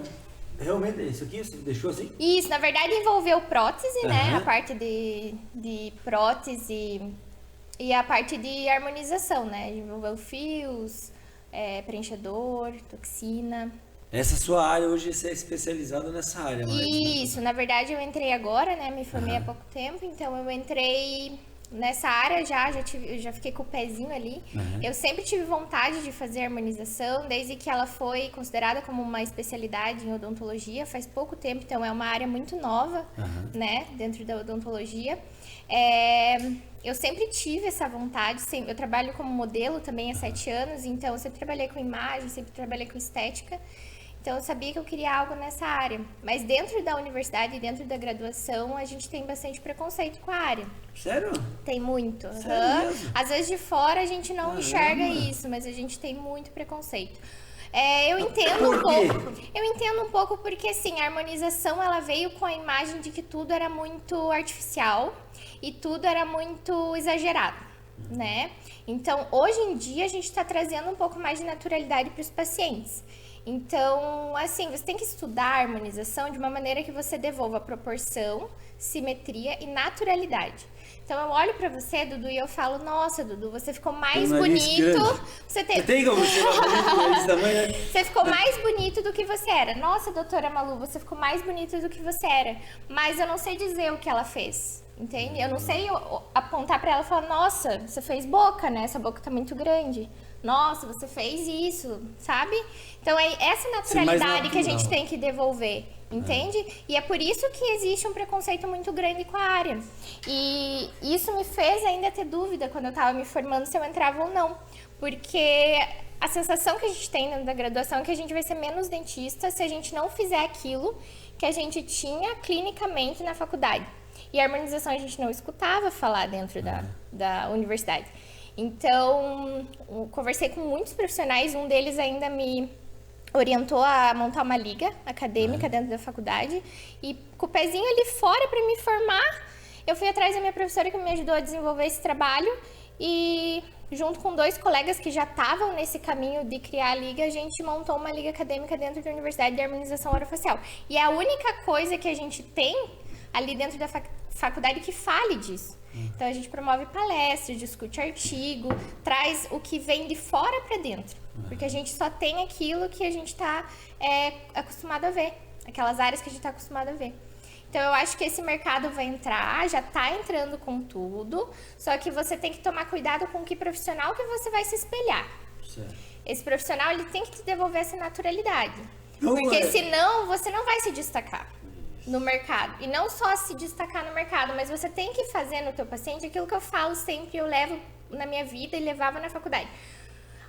Speaker 1: realmente é isso aqui? Você deixou assim?
Speaker 3: isso, na verdade, envolveu prótese, né?
Speaker 1: Aham.
Speaker 3: A parte de prótese e a parte de harmonização, né? Envolveu fios, preenchedor, toxina.
Speaker 1: Essa sua área hoje, você é especializada nessa área, mais, né?
Speaker 3: Isso, na verdade eu entrei agora, né? Me formei há pouco tempo, então eu entrei nessa área eu já fiquei com o pezinho ali. Eu sempre tive vontade de fazer harmonização, desde que ela foi considerada como uma especialidade em odontologia, faz pouco tempo, então é uma área muito nova, né? Dentro da odontologia. Eu sempre tive essa vontade, eu trabalho como modelo também há 7 anos, então eu sempre trabalhei com imagem, sempre trabalhei com estética. Então, eu sabia que eu queria algo nessa área. Mas dentro da universidade e dentro da graduação, a gente tem bastante preconceito com a área.
Speaker 1: Sério?
Speaker 3: Tem muito.
Speaker 1: Sério mesmo?
Speaker 3: Às vezes de fora a gente não
Speaker 1: Caramba.
Speaker 3: enxerga isso, mas a gente tem muito preconceito. Eu entendo
Speaker 1: Por
Speaker 3: um
Speaker 1: quê?
Speaker 3: pouco. Eu entendo um pouco porque, assim, a harmonização, ela veio com a imagem de que tudo era muito artificial e tudo era muito exagerado, né? Então, hoje em dia, a gente está trazendo um pouco mais de naturalidade para os pacientes. Então, assim, você tem que estudar a harmonização de uma maneira que você devolva proporção, simetria e naturalidade. Então, eu olho pra você, Dudu, e eu falo, nossa, Dudu, você ficou mais
Speaker 1: Tem um nariz
Speaker 3: bonito.
Speaker 1: grande.
Speaker 3: Você
Speaker 1: Você tem como tirar bonito desse tamanho, né?
Speaker 3: Você ficou mais bonito do que você era. Nossa, doutora Malu, você ficou mais bonito do que você era. Mas eu não sei dizer o que ela fez, entende? Eu não sei apontar pra ela e falar, nossa, você fez boca, né? Essa boca tá muito grande. Nossa, você fez isso, sabe? Então é essa naturalidade que a gente tem que devolver, entende? E é por isso que existe um preconceito muito grande com a área. E isso me fez ainda ter dúvida quando eu tava me formando se eu entrava ou não. Porque a sensação que a gente tem dentro da graduação é que a gente vai ser menos dentista se a gente não fizer aquilo que a gente tinha clinicamente na faculdade. E a harmonização a gente não escutava falar dentro da universidade. Então, eu conversei com muitos profissionais, um deles ainda me orientou a montar uma liga acadêmica dentro da faculdade. E com o pezinho ali fora para me formar, eu fui atrás da minha professora que me ajudou a desenvolver esse trabalho. E junto com 2 colegas que já estavam nesse caminho de criar a liga, a gente montou uma liga acadêmica dentro da Universidade de Harmonização Orofacial. E é a única coisa que a gente tem ali dentro da faculdade que fale disso. Então a gente promove palestras, discute artigo, traz o que vem de fora para dentro. Porque a gente só tem aquilo que a gente está acostumado a ver, aquelas áreas que a gente está acostumado a ver. Então eu acho que esse mercado vai entrar, já está entrando com tudo, só que você tem que tomar cuidado com que profissional que você vai se espelhar.
Speaker 1: Certo.
Speaker 3: Esse profissional ele tem que te devolver essa naturalidade.
Speaker 1: Não
Speaker 3: Porque
Speaker 1: é.
Speaker 3: senão você não vai se destacar no mercado. E não só se destacar no mercado, mas você tem que fazer no teu paciente aquilo que eu falo sempre, eu levo na minha vida e levava na faculdade.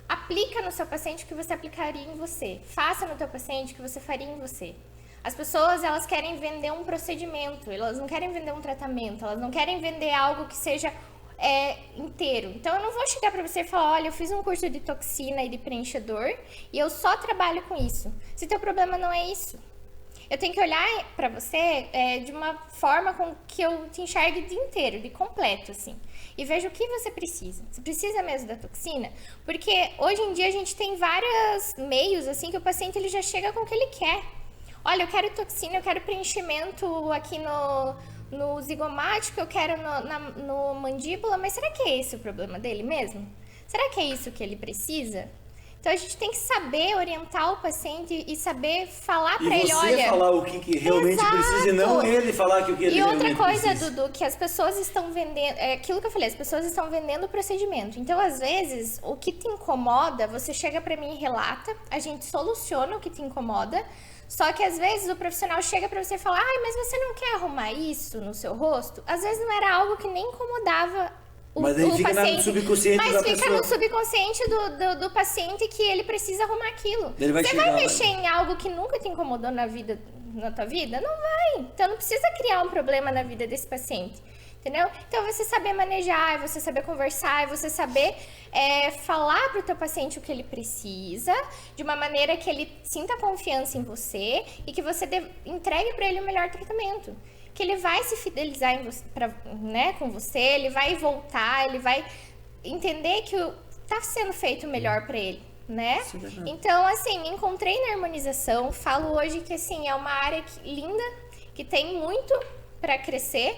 Speaker 3: Aplica no seu paciente o que você aplicaria em você. Faça no teu paciente o que você faria em você. As pessoas, elas querem vender um procedimento, elas não querem vender um tratamento, elas não querem vender algo que seja inteiro. Então, eu não vou chegar pra você e falar, olha, eu fiz um curso de toxina e de preenchedor e eu só trabalho com isso. Se teu problema não é isso. Eu tenho que olhar pra você de uma forma com que eu te enxergue de inteiro, de completo, assim. E veja o que você precisa. Você precisa mesmo da toxina? Porque hoje em dia a gente tem vários meios, assim, que o paciente ele já chega com o que ele quer. Olha, eu quero toxina, eu quero preenchimento aqui no zigomático, eu quero no mandíbula, mas será que é esse o problema dele mesmo? Será que é isso que ele precisa? Então a gente tem que saber orientar o paciente e saber falar para ele, olha...
Speaker 1: E você falar o que realmente precisa e não ele falar que o que ele realmente precisa.
Speaker 3: E outra coisa, Dudu, que as pessoas estão vendendo... É aquilo que eu falei, as pessoas estão vendendo o procedimento. Então, às vezes, o que te incomoda, você chega para mim e relata, a gente soluciona o que te incomoda, só que às vezes o profissional chega para você e fala, ai, mas você não quer arrumar isso no seu rosto? Às vezes não era algo que nem incomodava
Speaker 1: mas aí fica no subconsciente da pessoa.
Speaker 3: Mas fica no subconsciente do paciente que ele precisa arrumar aquilo. Você vai mexer em algo que nunca te incomodou na tua vida? Não vai. Então não precisa criar um problema na vida desse paciente. Entendeu? Então você saber manejar, você saber conversar, você saber falar para o teu paciente o que ele precisa, de uma maneira que ele sinta confiança em você e que você entregue para ele o melhor tratamento. Que ele vai se fidelizar com você, ele vai voltar, ele vai entender que tá sendo feito o melhor para ele, né? Então, assim, me encontrei na harmonização, falo hoje que, assim, é uma área linda, que tem muito para crescer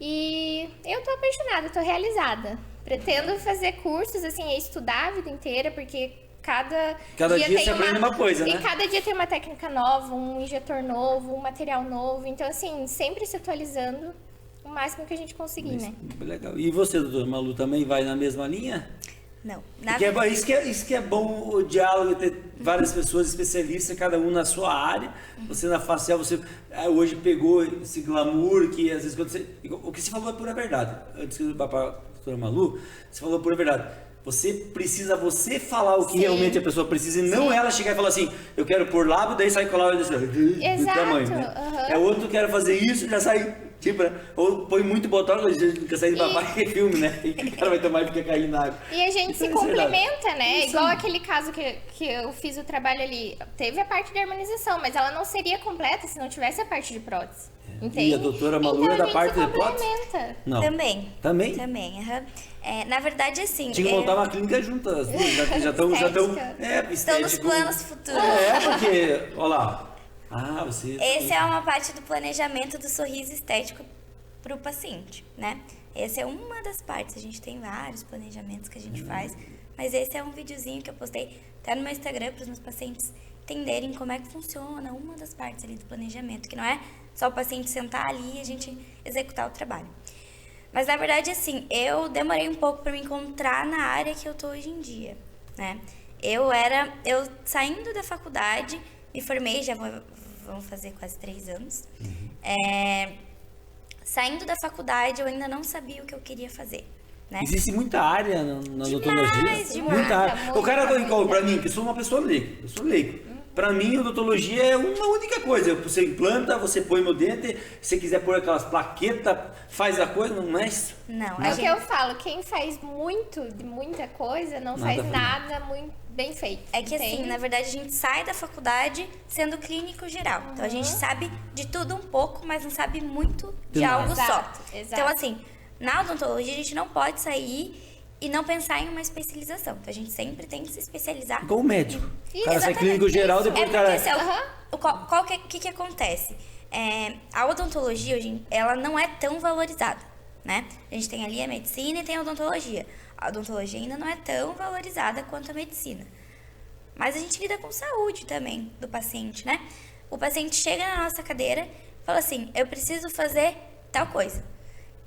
Speaker 3: e eu tô apaixonada, tô realizada. Pretendo fazer cursos, assim, estudar a vida inteira, porque cada
Speaker 1: dia você aprende uma coisa, né?
Speaker 3: E cada dia tem uma técnica nova, um injetor novo, um material novo. Então, assim, sempre se atualizando o máximo que a gente conseguir, né?
Speaker 1: Legal. E você, doutora Malu, também vai na mesma linha?
Speaker 2: Não.
Speaker 1: Isso que é bom o diálogo, ter várias pessoas especialistas, cada um na sua área. Você na facial, você hoje pegou esse glamour que às vezes... o que você falou é pura verdade. Antes de ir para a doutora Malu, você falou pura verdade. Você precisa falar o que realmente a pessoa precisa e não ela chegar e falar assim, eu quero pôr lábio, daí sai com o lábio do tamanho, né? É outro, quero fazer isso, já sai, tipo, ou põe muito botox, nunca sai de babá, que é filme, né? E o cara vai tomar e fica caindo na água.
Speaker 3: E a gente se complementa, né? Igual aquele caso que eu fiz o trabalho ali, teve a parte de harmonização, mas ela não seria completa se não tivesse a parte de prótese. Entende?
Speaker 1: E a doutora Malu é da parte de prótese?
Speaker 2: Não. Também.
Speaker 1: Também?
Speaker 2: Também, na verdade, assim...
Speaker 1: Tinha que montar uma clínica junto, as duas, já estão...
Speaker 2: Estão nos planos futuros.
Speaker 1: Porque, olha lá...
Speaker 2: Essa é uma parte do planejamento do sorriso estético para o paciente, né? Essa é uma das partes, a gente tem vários planejamentos que a gente faz, mas esse é um videozinho que eu postei até no meu Instagram para os meus pacientes entenderem como é que funciona uma das partes ali do planejamento, que não é só o paciente sentar ali e a gente executar o trabalho. Mas, na verdade, assim, eu demorei um pouco para me encontrar na área que eu tô hoje em dia, né? Eu saindo da faculdade, me formei, já vão fazer quase 3 anos. Saindo da faculdade, eu ainda não sabia o que eu queria fazer, né?
Speaker 1: Existe muita área na odontologia.
Speaker 2: Demais.
Speaker 1: Muita área. O cara, para mim, que sou uma pessoa leiga, eu sou leigo. Para mim, a odontologia é uma única coisa. Você implanta, você põe no dente, se quiser pôr aquelas plaquetas, faz a coisa, não é isso?
Speaker 2: Não.
Speaker 3: É o que eu falo, quem faz muita coisa, não faz nada muito bem feito.
Speaker 2: É que assim, na verdade, a gente sai da faculdade sendo clínico geral. Então, a gente sabe de tudo um pouco, mas não sabe muito de algo só. Então, assim, na odontologia, a gente não pode sair e não pensar em uma especialização. Então, a gente sempre tem que se especializar.
Speaker 1: Igual o médico. O cara sai clínico geral, depois...
Speaker 2: O que acontece? A odontologia, hoje, ela não é tão valorizada, né? A gente tem ali a medicina e tem a odontologia. A odontologia ainda não é tão valorizada quanto a medicina. Mas a gente lida com saúde também do paciente, né? O paciente chega na nossa cadeira e fala assim, eu preciso fazer tal coisa.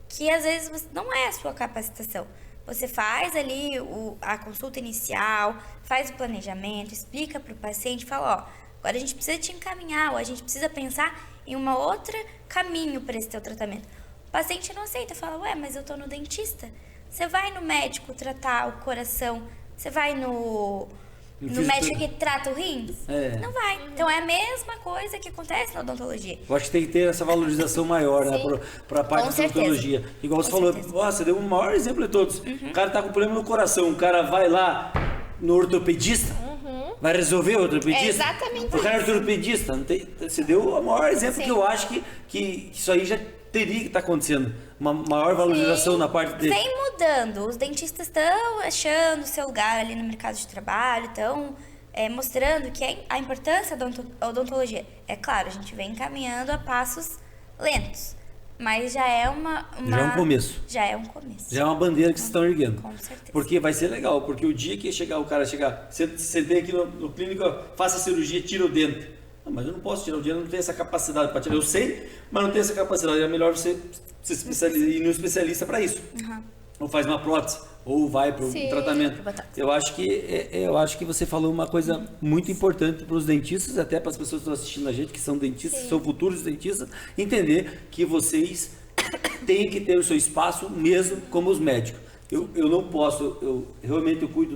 Speaker 2: Que às vezes não é a sua capacitação. Você faz ali a consulta inicial, faz o planejamento, explica para o paciente, fala, ó, agora a gente precisa te encaminhar, ou a gente precisa pensar em uma outra caminho para esse teu tratamento. O paciente não aceita, fala, ué, mas eu tô no dentista. Você vai no médico tratar o coração, você vai no médico que trata o rins? Não vai. Então é a mesma coisa que acontece na odontologia.
Speaker 1: Eu acho que tem que ter essa valorização maior, né, para a parte da odontologia. Igual você falou, você deu o maior exemplo de todos. O cara tá com problema no coração, o cara vai lá no ortopedista, Vai resolver o ortopedista?
Speaker 3: É exatamente
Speaker 1: O cara é ortopedista. Não tem, você deu o maior exemplo
Speaker 3: Sim.
Speaker 1: que eu acho que isso aí já teria que estar acontecendo. Uma maior valorização
Speaker 3: Sim.
Speaker 1: na parte dele.
Speaker 2: Vem mudando. Os dentistas estão achando o seu lugar ali no mercado de trabalho, estão mostrando que a importância da odontologia. É claro, a gente vem caminhando a passos lentos, mas já é
Speaker 1: Já é um começo.
Speaker 2: Já é um começo.
Speaker 1: Já é uma bandeira que vocês estão erguendo.
Speaker 2: Com certeza.
Speaker 1: Porque vai ser legal, porque o dia que o cara chegar, sentei aqui no clínico, faça a cirurgia, tira o dente. Não, mas eu não posso tirar o dente, eu não tenho essa capacidade para tirar. Eu sei, mas não tenho essa capacidade. É melhor você ir no especialista para isso.
Speaker 2: Uhum.
Speaker 1: Ou faz uma prótese, ou vai para o
Speaker 3: Sim.
Speaker 1: tratamento.
Speaker 2: Pro botox.
Speaker 1: Eu acho que você falou uma coisa muito importante para os dentistas, até para as pessoas que estão assistindo a gente, que são dentistas,
Speaker 3: Sim.
Speaker 1: são futuros dentistas, entender que vocês têm que ter o seu espaço mesmo como os médicos. Eu não posso, realmente eu cuido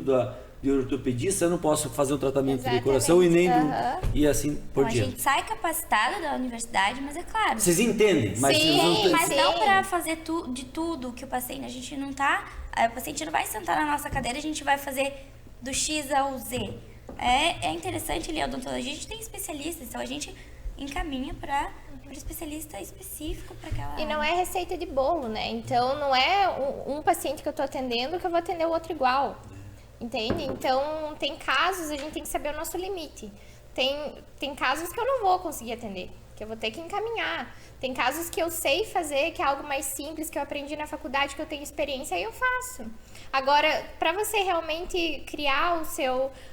Speaker 1: de ortopedista, eu não posso fazer um tratamento de coração e nem
Speaker 3: Aham.
Speaker 1: e assim por
Speaker 2: Então, a
Speaker 1: diante.
Speaker 2: gente sai capacitado da universidade, mas é claro.
Speaker 1: Vocês entendem, mas
Speaker 3: Sim,
Speaker 1: vocês não
Speaker 2: Mas
Speaker 3: Sim.
Speaker 2: não para fazer de tudo que o paciente, a gente não tá, o paciente não vai sentar na nossa cadeira, a gente vai fazer do X ao Z. É interessante ali a odontologia, a gente tem especialistas, então a gente encaminha para o especialista específico para aquela
Speaker 3: E não
Speaker 2: área.
Speaker 3: é receita de bolo, né? Então não é um paciente que eu tô atendendo que eu vou atender o outro igual. Entende? Então tem casos, a gente tem que saber o nosso limite. Tem casos que eu não vou conseguir atender, que eu vou ter que encaminhar. Tem casos que eu sei fazer, que é algo mais simples, que eu aprendi na faculdade, que eu tenho experiência, aí eu faço. Agora, para você realmente criar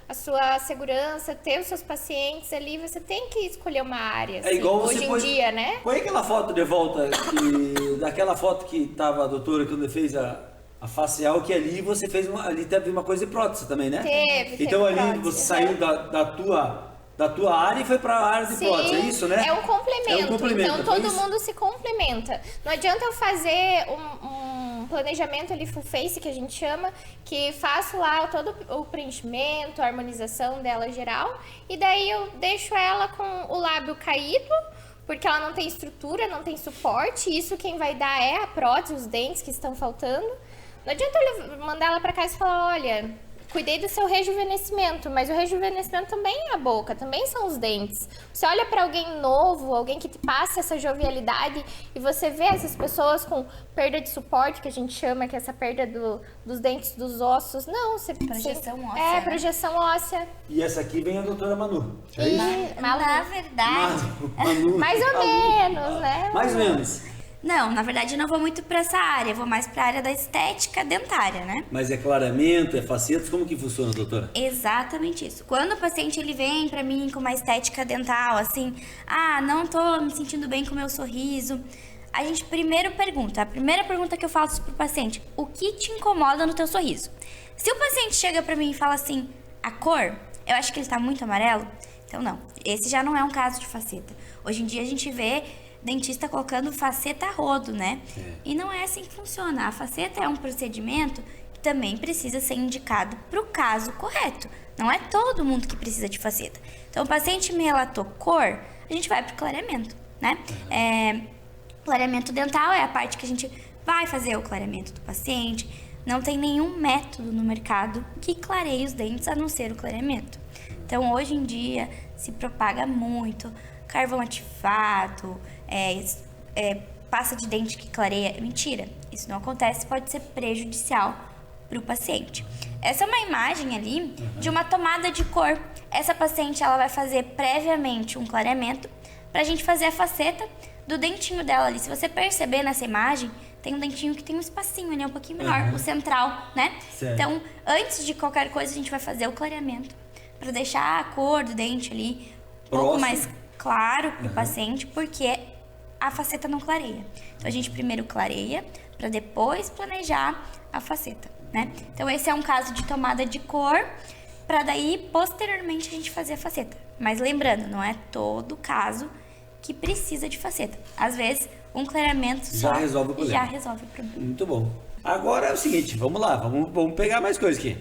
Speaker 3: a sua segurança, ter os seus pacientes ali, você tem que escolher uma área.
Speaker 1: É igual você
Speaker 3: hoje em dia, né?
Speaker 1: Põe aquela foto de volta, daquela foto que tava a doutora quando fez a facial, que ali você fez ali teve uma coisa de prótese também, né?
Speaker 3: Teve
Speaker 1: Então ali
Speaker 3: prótese,
Speaker 1: você saiu da tua área e foi para a área de prótese, é isso, né?
Speaker 3: É um complemento.
Speaker 1: É um complemento,
Speaker 3: Então
Speaker 1: foi
Speaker 3: todo
Speaker 1: isso?
Speaker 3: mundo se complementa. Não adianta eu fazer um planejamento ali full face, que a gente chama, que faço lá todo o preenchimento, a harmonização dela geral, e daí eu deixo ela com o lábio caído, porque ela não tem estrutura, não tem suporte, e isso quem vai dar é a prótese, os dentes que estão faltando. Não adianta eu mandar ela para casa e falar, olha, cuidei do seu rejuvenescimento, mas o rejuvenescimento também é a boca, também são os dentes. Você olha para alguém novo, alguém que te passa essa jovialidade, e você vê essas pessoas com perda de suporte, que a gente chama, que é essa perda dos dentes, dos ossos. Não,
Speaker 2: Projeção óssea,
Speaker 3: É,
Speaker 2: né?
Speaker 3: projeção óssea.
Speaker 1: E essa aqui vem a doutora Manu. É isso?
Speaker 2: Na verdade,
Speaker 1: Manu.
Speaker 3: Mais ou menos, né?
Speaker 1: Mais ou menos.
Speaker 2: não, na verdade eu não vou muito para essa área, eu vou mais para a área da estética dentária, né?
Speaker 1: Mas é clareamento, é facetas, como que funciona, doutora?
Speaker 2: Exatamente isso. Quando o paciente ele vem pra mim com uma estética dental, assim, não tô me sentindo bem com o meu sorriso, a gente primeiro pergunta, a primeira pergunta que eu faço pro paciente, o que te incomoda no teu sorriso? Se o paciente chega pra mim e fala assim, a cor, eu acho que ele tá muito amarelo, então não, esse já não é um caso de faceta. Hoje em dia a gente vê dentista colocando faceta a rodo, né? E não é assim que funciona. A faceta é um procedimento que também precisa ser indicado para o caso correto. Não é todo mundo que precisa de faceta. Então, o paciente me relatou cor, a gente vai para o clareamento, né? Clareamento dental é a parte que a gente vai fazer o clareamento do paciente. Não tem nenhum método no mercado que clareie os dentes a não ser o clareamento. Então, hoje em dia, se propaga muito carvão ativado, pasta de dente que clareia. Mentira, isso não acontece, pode ser prejudicial para o paciente. Essa é uma imagem ali de uma tomada de cor. Essa paciente ela vai fazer previamente um clareamento para a gente fazer a faceta do dentinho dela ali. Se você perceber nessa imagem, tem um dentinho que tem um espacinho ali, um pouquinho menor, o central, né?
Speaker 1: Certo.
Speaker 2: Então, antes de qualquer coisa, a gente vai fazer o clareamento para deixar a cor do dente ali um pouco
Speaker 1: Próximo.
Speaker 2: mais claro para o paciente, porque a faceta não clareia. Então, a gente primeiro clareia para depois planejar a faceta, né? Então, esse é um caso de tomada de cor para daí, posteriormente, a gente fazer a faceta. Mas lembrando, não é todo caso que precisa de faceta. Às vezes, um clareamento
Speaker 1: Já
Speaker 2: só
Speaker 1: resolve o problema.
Speaker 2: já resolve o problema.
Speaker 1: Muito bom. Agora é o seguinte, vamos lá, vamos pegar mais coisas aqui.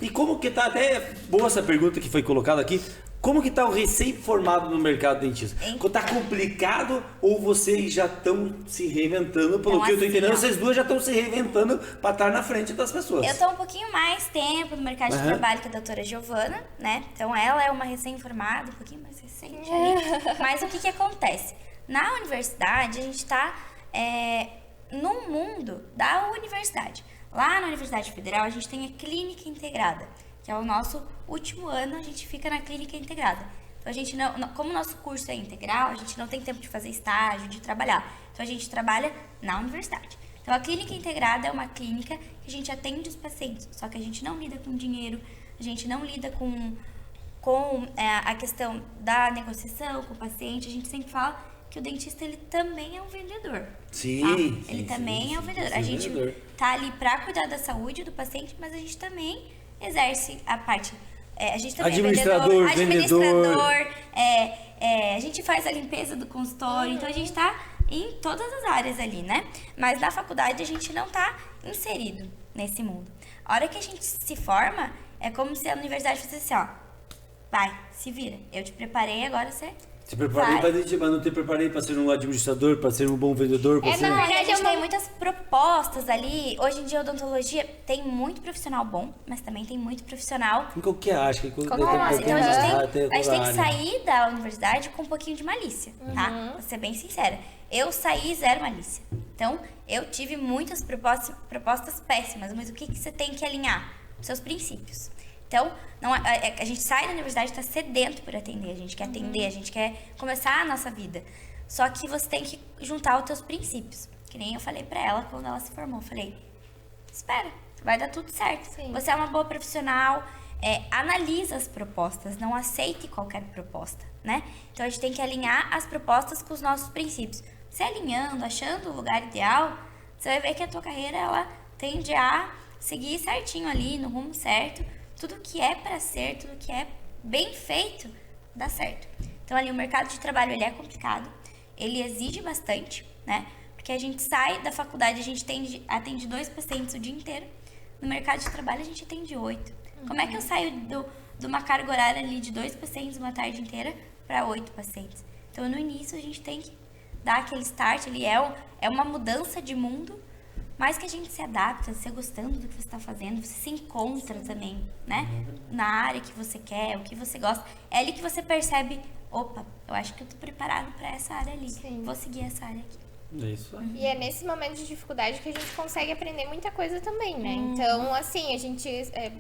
Speaker 1: E como que tá até boa essa pergunta que foi colocada aqui, Como que tá o recém-formado no mercado dentista?
Speaker 2: Então.
Speaker 1: Tá complicado ou vocês já estão se reinventando? Pelo
Speaker 2: Então,
Speaker 1: que eu tô
Speaker 2: assim,
Speaker 1: entendendo,
Speaker 2: ó.
Speaker 1: vocês duas já estão se reinventando para estar na frente das pessoas.
Speaker 2: Eu tô um pouquinho mais tempo no mercado de trabalho que a doutora Giovana, né? Então ela é uma recém-formada, um pouquinho mais recente ali. Mas o que acontece? Na universidade, a gente tá no mundo da universidade. Lá na Universidade Federal, a gente tem a clínica integrada, que é o nosso último ano, a gente fica na clínica integrada. Então, a gente como o nosso curso é integral, a gente não tem tempo de fazer estágio, de trabalhar. Então, a gente trabalha na universidade. Então, a clínica integrada é uma clínica que a gente atende os pacientes, só que a gente não lida com dinheiro, a gente não lida com a questão da negociação com o paciente. A gente sempre fala que o dentista, ele também é um vendedor.
Speaker 1: Sim,
Speaker 2: tá? Ele também é um vendedor. A gente tá ali para cuidar da saúde do paciente, mas a gente também exerce a parte... a gente também
Speaker 1: administrador,
Speaker 2: é vendedor, a gente faz a limpeza do consultório, então a gente tá em todas as áreas ali, né? Mas na faculdade a gente não tá inserido nesse mundo. A hora que a gente se forma, é como se a universidade fizesse assim, ó, vai, se vira, eu te preparei, agora você...
Speaker 1: Te preparei para mas não te preparei para ser um administrador, para ser um bom vendedor, para ser...
Speaker 2: Na verdade, a gente tem muitas propostas ali. Hoje em dia, a odontologia tem muito profissional bom, mas também tem muito profissional...
Speaker 1: Em qualquer área.
Speaker 2: Então, a gente tem que sair da universidade com um pouquinho de malícia, tá? Pra ser bem sincera. Eu saí zero malícia. Então, eu tive muitas propostas péssimas, mas o que você tem que alinhar? Os seus princípios. Então, a gente sai da universidade e está sedento por atender. A gente quer atender, a gente quer começar a nossa vida. Só que você tem que juntar os teus princípios. Que nem eu falei pra ela quando ela se formou. Eu falei, espera, vai dar tudo certo. Sim. Você é uma boa profissional, analisa as propostas, não aceite qualquer proposta, né? Então, a gente tem que alinhar as propostas com os nossos princípios. Você alinhando, achando o lugar ideal, você vai ver que a tua carreira, ela tende a seguir certinho ali, no rumo certo. Tudo que é para ser, tudo que é bem feito, dá certo. Então, ali, o mercado de trabalho, ele é complicado, ele exige bastante, né? Porque a gente sai da faculdade, a gente atende 2 pacientes o dia inteiro. No mercado de trabalho, a gente atende 8. Como é que eu saio de uma carga horária ali de 2 pacientes uma tarde inteira para 8 pacientes? Então, no início, a gente tem que dar aquele start, ele é uma mudança de mundo, mas que a gente se adapta, você gostando do que você está fazendo, você se encontra também, né? Na área que você quer, o que você gosta. É ali que você percebe, opa, eu acho que eu tô preparado para essa área ali. Sim. Vou seguir essa área aqui.
Speaker 1: É isso aí.
Speaker 3: E é nesse momento de dificuldade que a gente consegue aprender muita coisa também, né? Então, assim, a gente...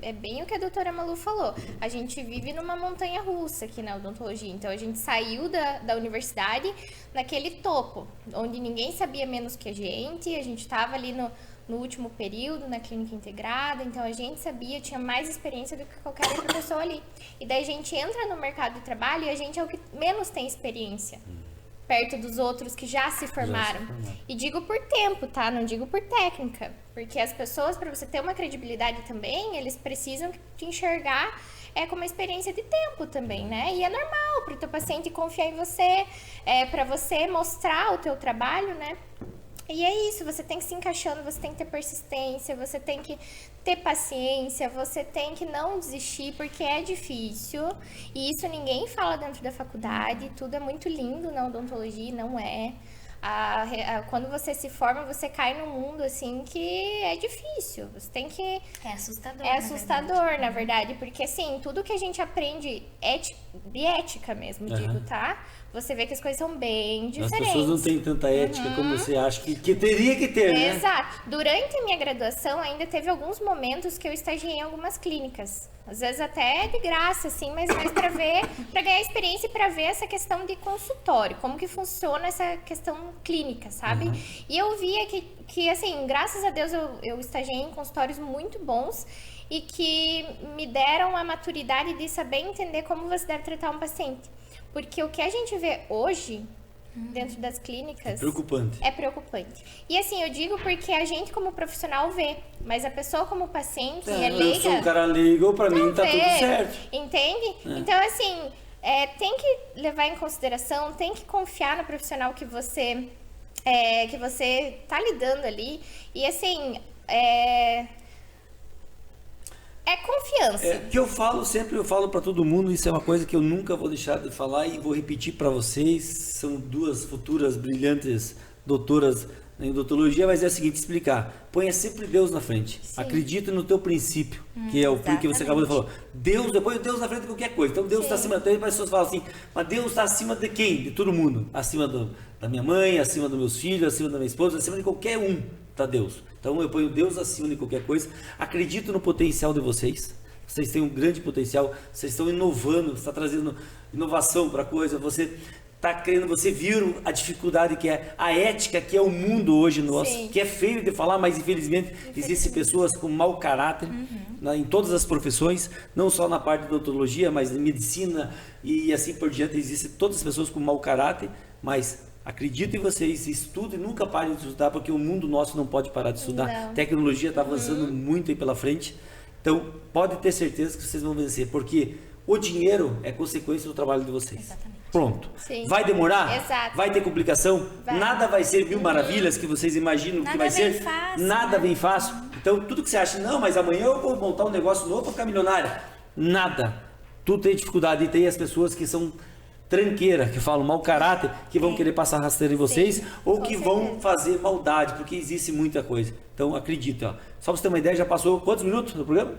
Speaker 3: É bem o que a doutora Malu falou. A gente vive numa montanha russa aqui na odontologia. Então, a gente saiu da universidade naquele topo, onde ninguém sabia menos que a gente tava ali no último período, na clínica integrada, então a gente sabia, tinha mais experiência do que qualquer outra pessoa ali. E daí a gente entra no mercado de trabalho e a gente é o que menos tem experiência. Perto dos outros que já se formaram. E digo por tempo, tá? Não digo por técnica. Porque as pessoas, para você ter uma credibilidade também, eles precisam te enxergar como uma experiência de tempo também, né? E é normal para o teu paciente confiar em você, para você mostrar o teu trabalho, né? E é isso, você tem que se encaixando, você tem que ter persistência, você tem que ter paciência, você tem que não desistir, porque é difícil. E isso ninguém fala dentro da faculdade, tudo é muito lindo na odontologia, não é. Quando você se forma, você cai num mundo, assim, que é difícil. Você tem que...
Speaker 2: É assustador,
Speaker 3: É assustador, na verdade, porque, assim, tudo que a gente aprende de ética mesmo, digo, tá? Você vê que as coisas são bem diferentes.
Speaker 1: As pessoas não têm tanta ética como você acha que teria que ter, né?
Speaker 3: Exato. Durante a minha graduação, ainda teve alguns momentos que eu estagiei em algumas clínicas. Às vezes até de graça, assim, mas mais para ganhar experiência e para ver essa questão de consultório, como que funciona essa questão clínica, sabe? E eu via que, assim, graças a Deus eu estagiei em consultórios muito bons e que me deram a maturidade de saber entender como você deve tratar um paciente. Porque o que a gente vê hoje dentro das clínicas é preocupante. E assim, eu digo porque a gente como profissional vê, mas a pessoa como paciente leiga...
Speaker 1: Eu sou um cara leigo, pra mim tá tudo certo.
Speaker 3: Entende? Então assim, tem que levar em consideração, tem que confiar no profissional que você tá lidando ali. E assim, é confiança.
Speaker 1: Que eu falo sempre, eu falo para todo mundo, isso é uma coisa que eu nunca vou deixar de falar e vou repetir para vocês. São duas futuras brilhantes doutoras em odontologia, mas é o seguinte, explicar. Ponha sempre Deus na frente.
Speaker 3: Sim.
Speaker 1: Acredita no teu princípio, que é o que você acabou de falar. Deus, depois Deus na frente de qualquer coisa. Então Deus está acima. Até as pessoas falam assim, mas Deus está acima de quem? De todo mundo. Acima da minha mãe, acima dos meus filhos, acima da minha esposa, acima de qualquer um, tá Deus. Então eu ponho Deus acima de qualquer coisa. Acredito no potencial de vocês. Vocês têm um grande potencial. Vocês estão inovando, você está trazendo inovação para a coisa. Você tá querendo, você viu a dificuldade que é a ética, que é o mundo hoje nosso,
Speaker 3: Sim.
Speaker 1: que é feio de falar, mas infelizmente existem pessoas com mau caráter em todas as profissões, não só na parte de odontologia, mas em medicina e assim por diante, existem todas as pessoas com mau caráter, mas acredito em vocês, estudem, nunca parem de estudar, porque o mundo nosso não pode parar de estudar,
Speaker 3: Não.
Speaker 1: a tecnologia está avançando muito aí pela frente, então pode ter certeza que vocês vão vencer, porque o dinheiro é consequência do trabalho de vocês.
Speaker 2: Exatamente.
Speaker 1: Pronto.
Speaker 3: Sim.
Speaker 1: Vai demorar?
Speaker 3: Exato.
Speaker 1: Vai ter complicação?
Speaker 3: Vai.
Speaker 1: Nada vai ser mil maravilhas que vocês imaginam
Speaker 2: Nada
Speaker 1: que vai
Speaker 2: vem
Speaker 1: ser.
Speaker 2: fácil,
Speaker 1: Nada
Speaker 2: né?
Speaker 1: vem fácil. Então, tudo que você acha, não, mas amanhã eu vou montar um negócio novo para ficar milionário. Nada. Tudo tem dificuldade. E tem as pessoas que são tranqueira, que falam mau caráter, que vão querer passar rasteira em vocês, ou
Speaker 3: com
Speaker 1: que
Speaker 3: certeza.
Speaker 1: vão fazer maldade, porque existe muita coisa. Então, acredita. Ó. Só para você ter uma ideia, já passou quantos minutos no programa?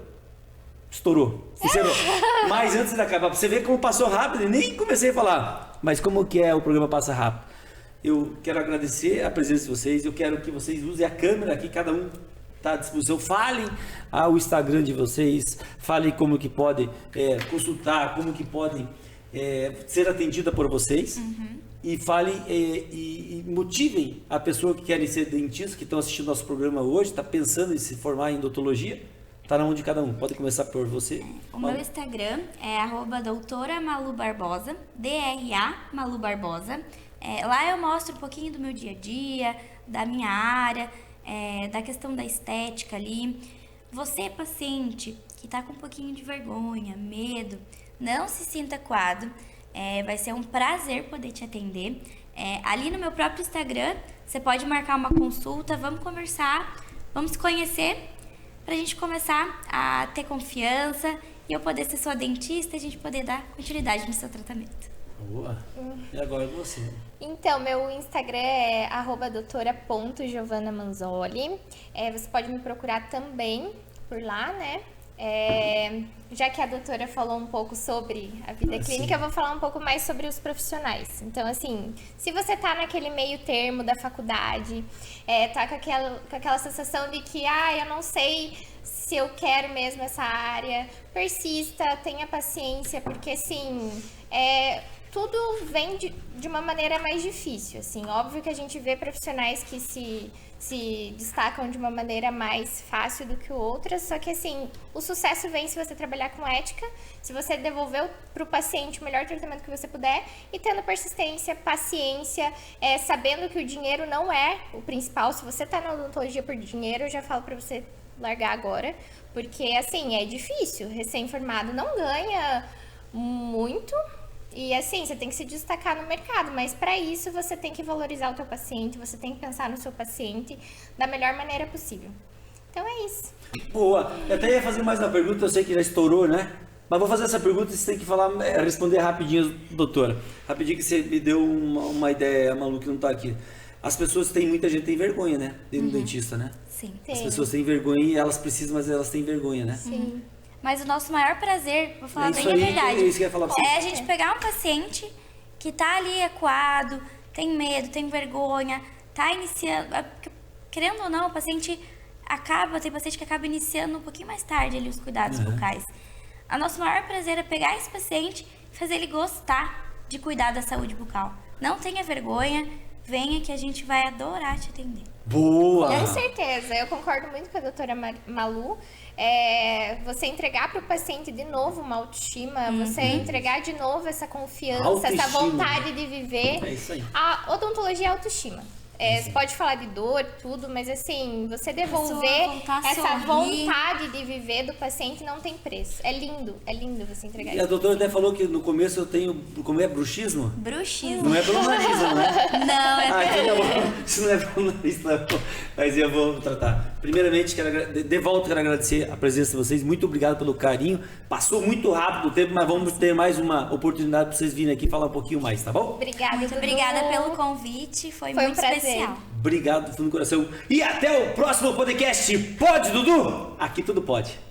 Speaker 1: Estourou. Encerrou. Mas antes de acabar, pra você ver como passou rápido, eu nem comecei a falar. Mas como que é o programa passa rápido? Eu quero agradecer a presença de vocês, eu quero que vocês usem a câmera aqui, cada um está à disposição. Falem o Instagram de vocês, falem como que podem consultar, como que podem ser atendida por vocês. E falem e motivem a pessoa que querem ser dentista, que estão assistindo nosso programa hoje, está pensando em se formar em odontologia. Está na mão de cada um. Pode começar por você.
Speaker 2: O meu Instagram é @doutoramalubarbosa, DRA Malu Barbosa. Lá eu mostro um pouquinho do meu dia a dia, da minha área, da questão da estética ali. Você, paciente, que está com um pouquinho de vergonha, medo, não se sinta coado. Vai ser um prazer poder te atender. Ali no meu próprio Instagram, você pode marcar uma consulta, vamos conversar, vamos se conhecer, pra gente começar a ter confiança e eu poder ser sua dentista e a gente poder dar continuidade no seu tratamento.
Speaker 1: Boa. E agora você.
Speaker 3: Então, meu Instagram é @doutora.giovanamanzoli. Você pode me procurar também por lá, né? Já que a doutora falou um pouco sobre a vida clínica, eu vou falar um pouco mais sobre os profissionais. Então, assim, se você tá naquele meio termo da faculdade, tá com aquela sensação de que, eu não sei se eu quero mesmo essa área, persista, tenha paciência, porque, assim, tudo vem de uma maneira mais difícil, assim. Óbvio que a gente vê profissionais que se destacam de uma maneira mais fácil do que outras, só que, assim, o sucesso vem se você trabalhar com ética, se você devolver para o paciente o melhor tratamento que você puder e tendo persistência, paciência, sabendo que o dinheiro não é o principal. Se você está na odontologia por dinheiro, eu já falo para você largar agora, porque, assim, é difícil. Recém-formado não ganha muito. E assim, você tem que se destacar no mercado, mas para isso você tem que valorizar o teu paciente, você tem que pensar no seu paciente da melhor maneira possível. Então é isso.
Speaker 1: Boa. Eu até ia fazer mais uma pergunta, eu sei que já estourou, né? Mas vou fazer essa pergunta e você tem que falar, responder rapidinho, doutora. Rapidinho que você me deu uma ideia, Malu, que não tá aqui. As pessoas muita gente tem vergonha, né? Dentro do dentista, né?
Speaker 2: Sim.
Speaker 1: As pessoas têm vergonha e elas precisam, mas elas têm vergonha, né?
Speaker 3: Sim.
Speaker 2: Mas o nosso maior prazer, vou falar
Speaker 1: Isso
Speaker 2: bem
Speaker 1: aí,
Speaker 2: a verdade,
Speaker 1: é isso que eu ia falar pra você.
Speaker 2: é a gente pegar um paciente que tá ali acuado, tem medo, tem vergonha, tá iniciando, querendo ou não, o paciente tem paciente que acaba iniciando um pouquinho mais tarde ali os cuidados bucais. O nosso maior prazer é pegar esse paciente e fazer ele gostar de cuidar da saúde bucal. Não tenha vergonha, venha que a gente vai adorar te atender.
Speaker 1: Boa!
Speaker 3: Com certeza, eu concordo muito com a doutora Malu. Você entregar para o paciente de novo uma autoestima, você entregar de novo essa confiança, essa
Speaker 1: Autoestima.
Speaker 3: vontade de viver.
Speaker 1: É isso aí.
Speaker 3: A odontologia é autoestima. Você pode falar de dor, tudo, mas assim, você devolver
Speaker 2: voltar a
Speaker 3: essa
Speaker 2: sorrir.
Speaker 3: vontade de viver do paciente não tem preço. É lindo você entregar
Speaker 1: E a
Speaker 3: isso.
Speaker 1: doutora até falou que no começo eu tenho, como é, bruxismo?
Speaker 2: Bruxismo.
Speaker 1: Não é pelo nariz, não, né?
Speaker 2: Não, é
Speaker 1: Então tá bom. Isso não é pelo nariz, tá bom. Mas eu vou tratar. Primeiramente, de volta, quero agradecer a presença de vocês. Muito obrigado pelo carinho. Passou muito rápido o tempo, mas vamos ter mais uma oportunidade para vocês virem aqui falar um pouquinho mais, tá bom?
Speaker 3: Obrigada,
Speaker 2: Muito
Speaker 3: Dudu.
Speaker 2: obrigada pelo convite, foi
Speaker 3: um
Speaker 2: muito
Speaker 3: prazer.
Speaker 2: especial.
Speaker 1: Obrigado do fundo do coração. E até o próximo podcast. Pode, Dudu? Aqui tudo pode.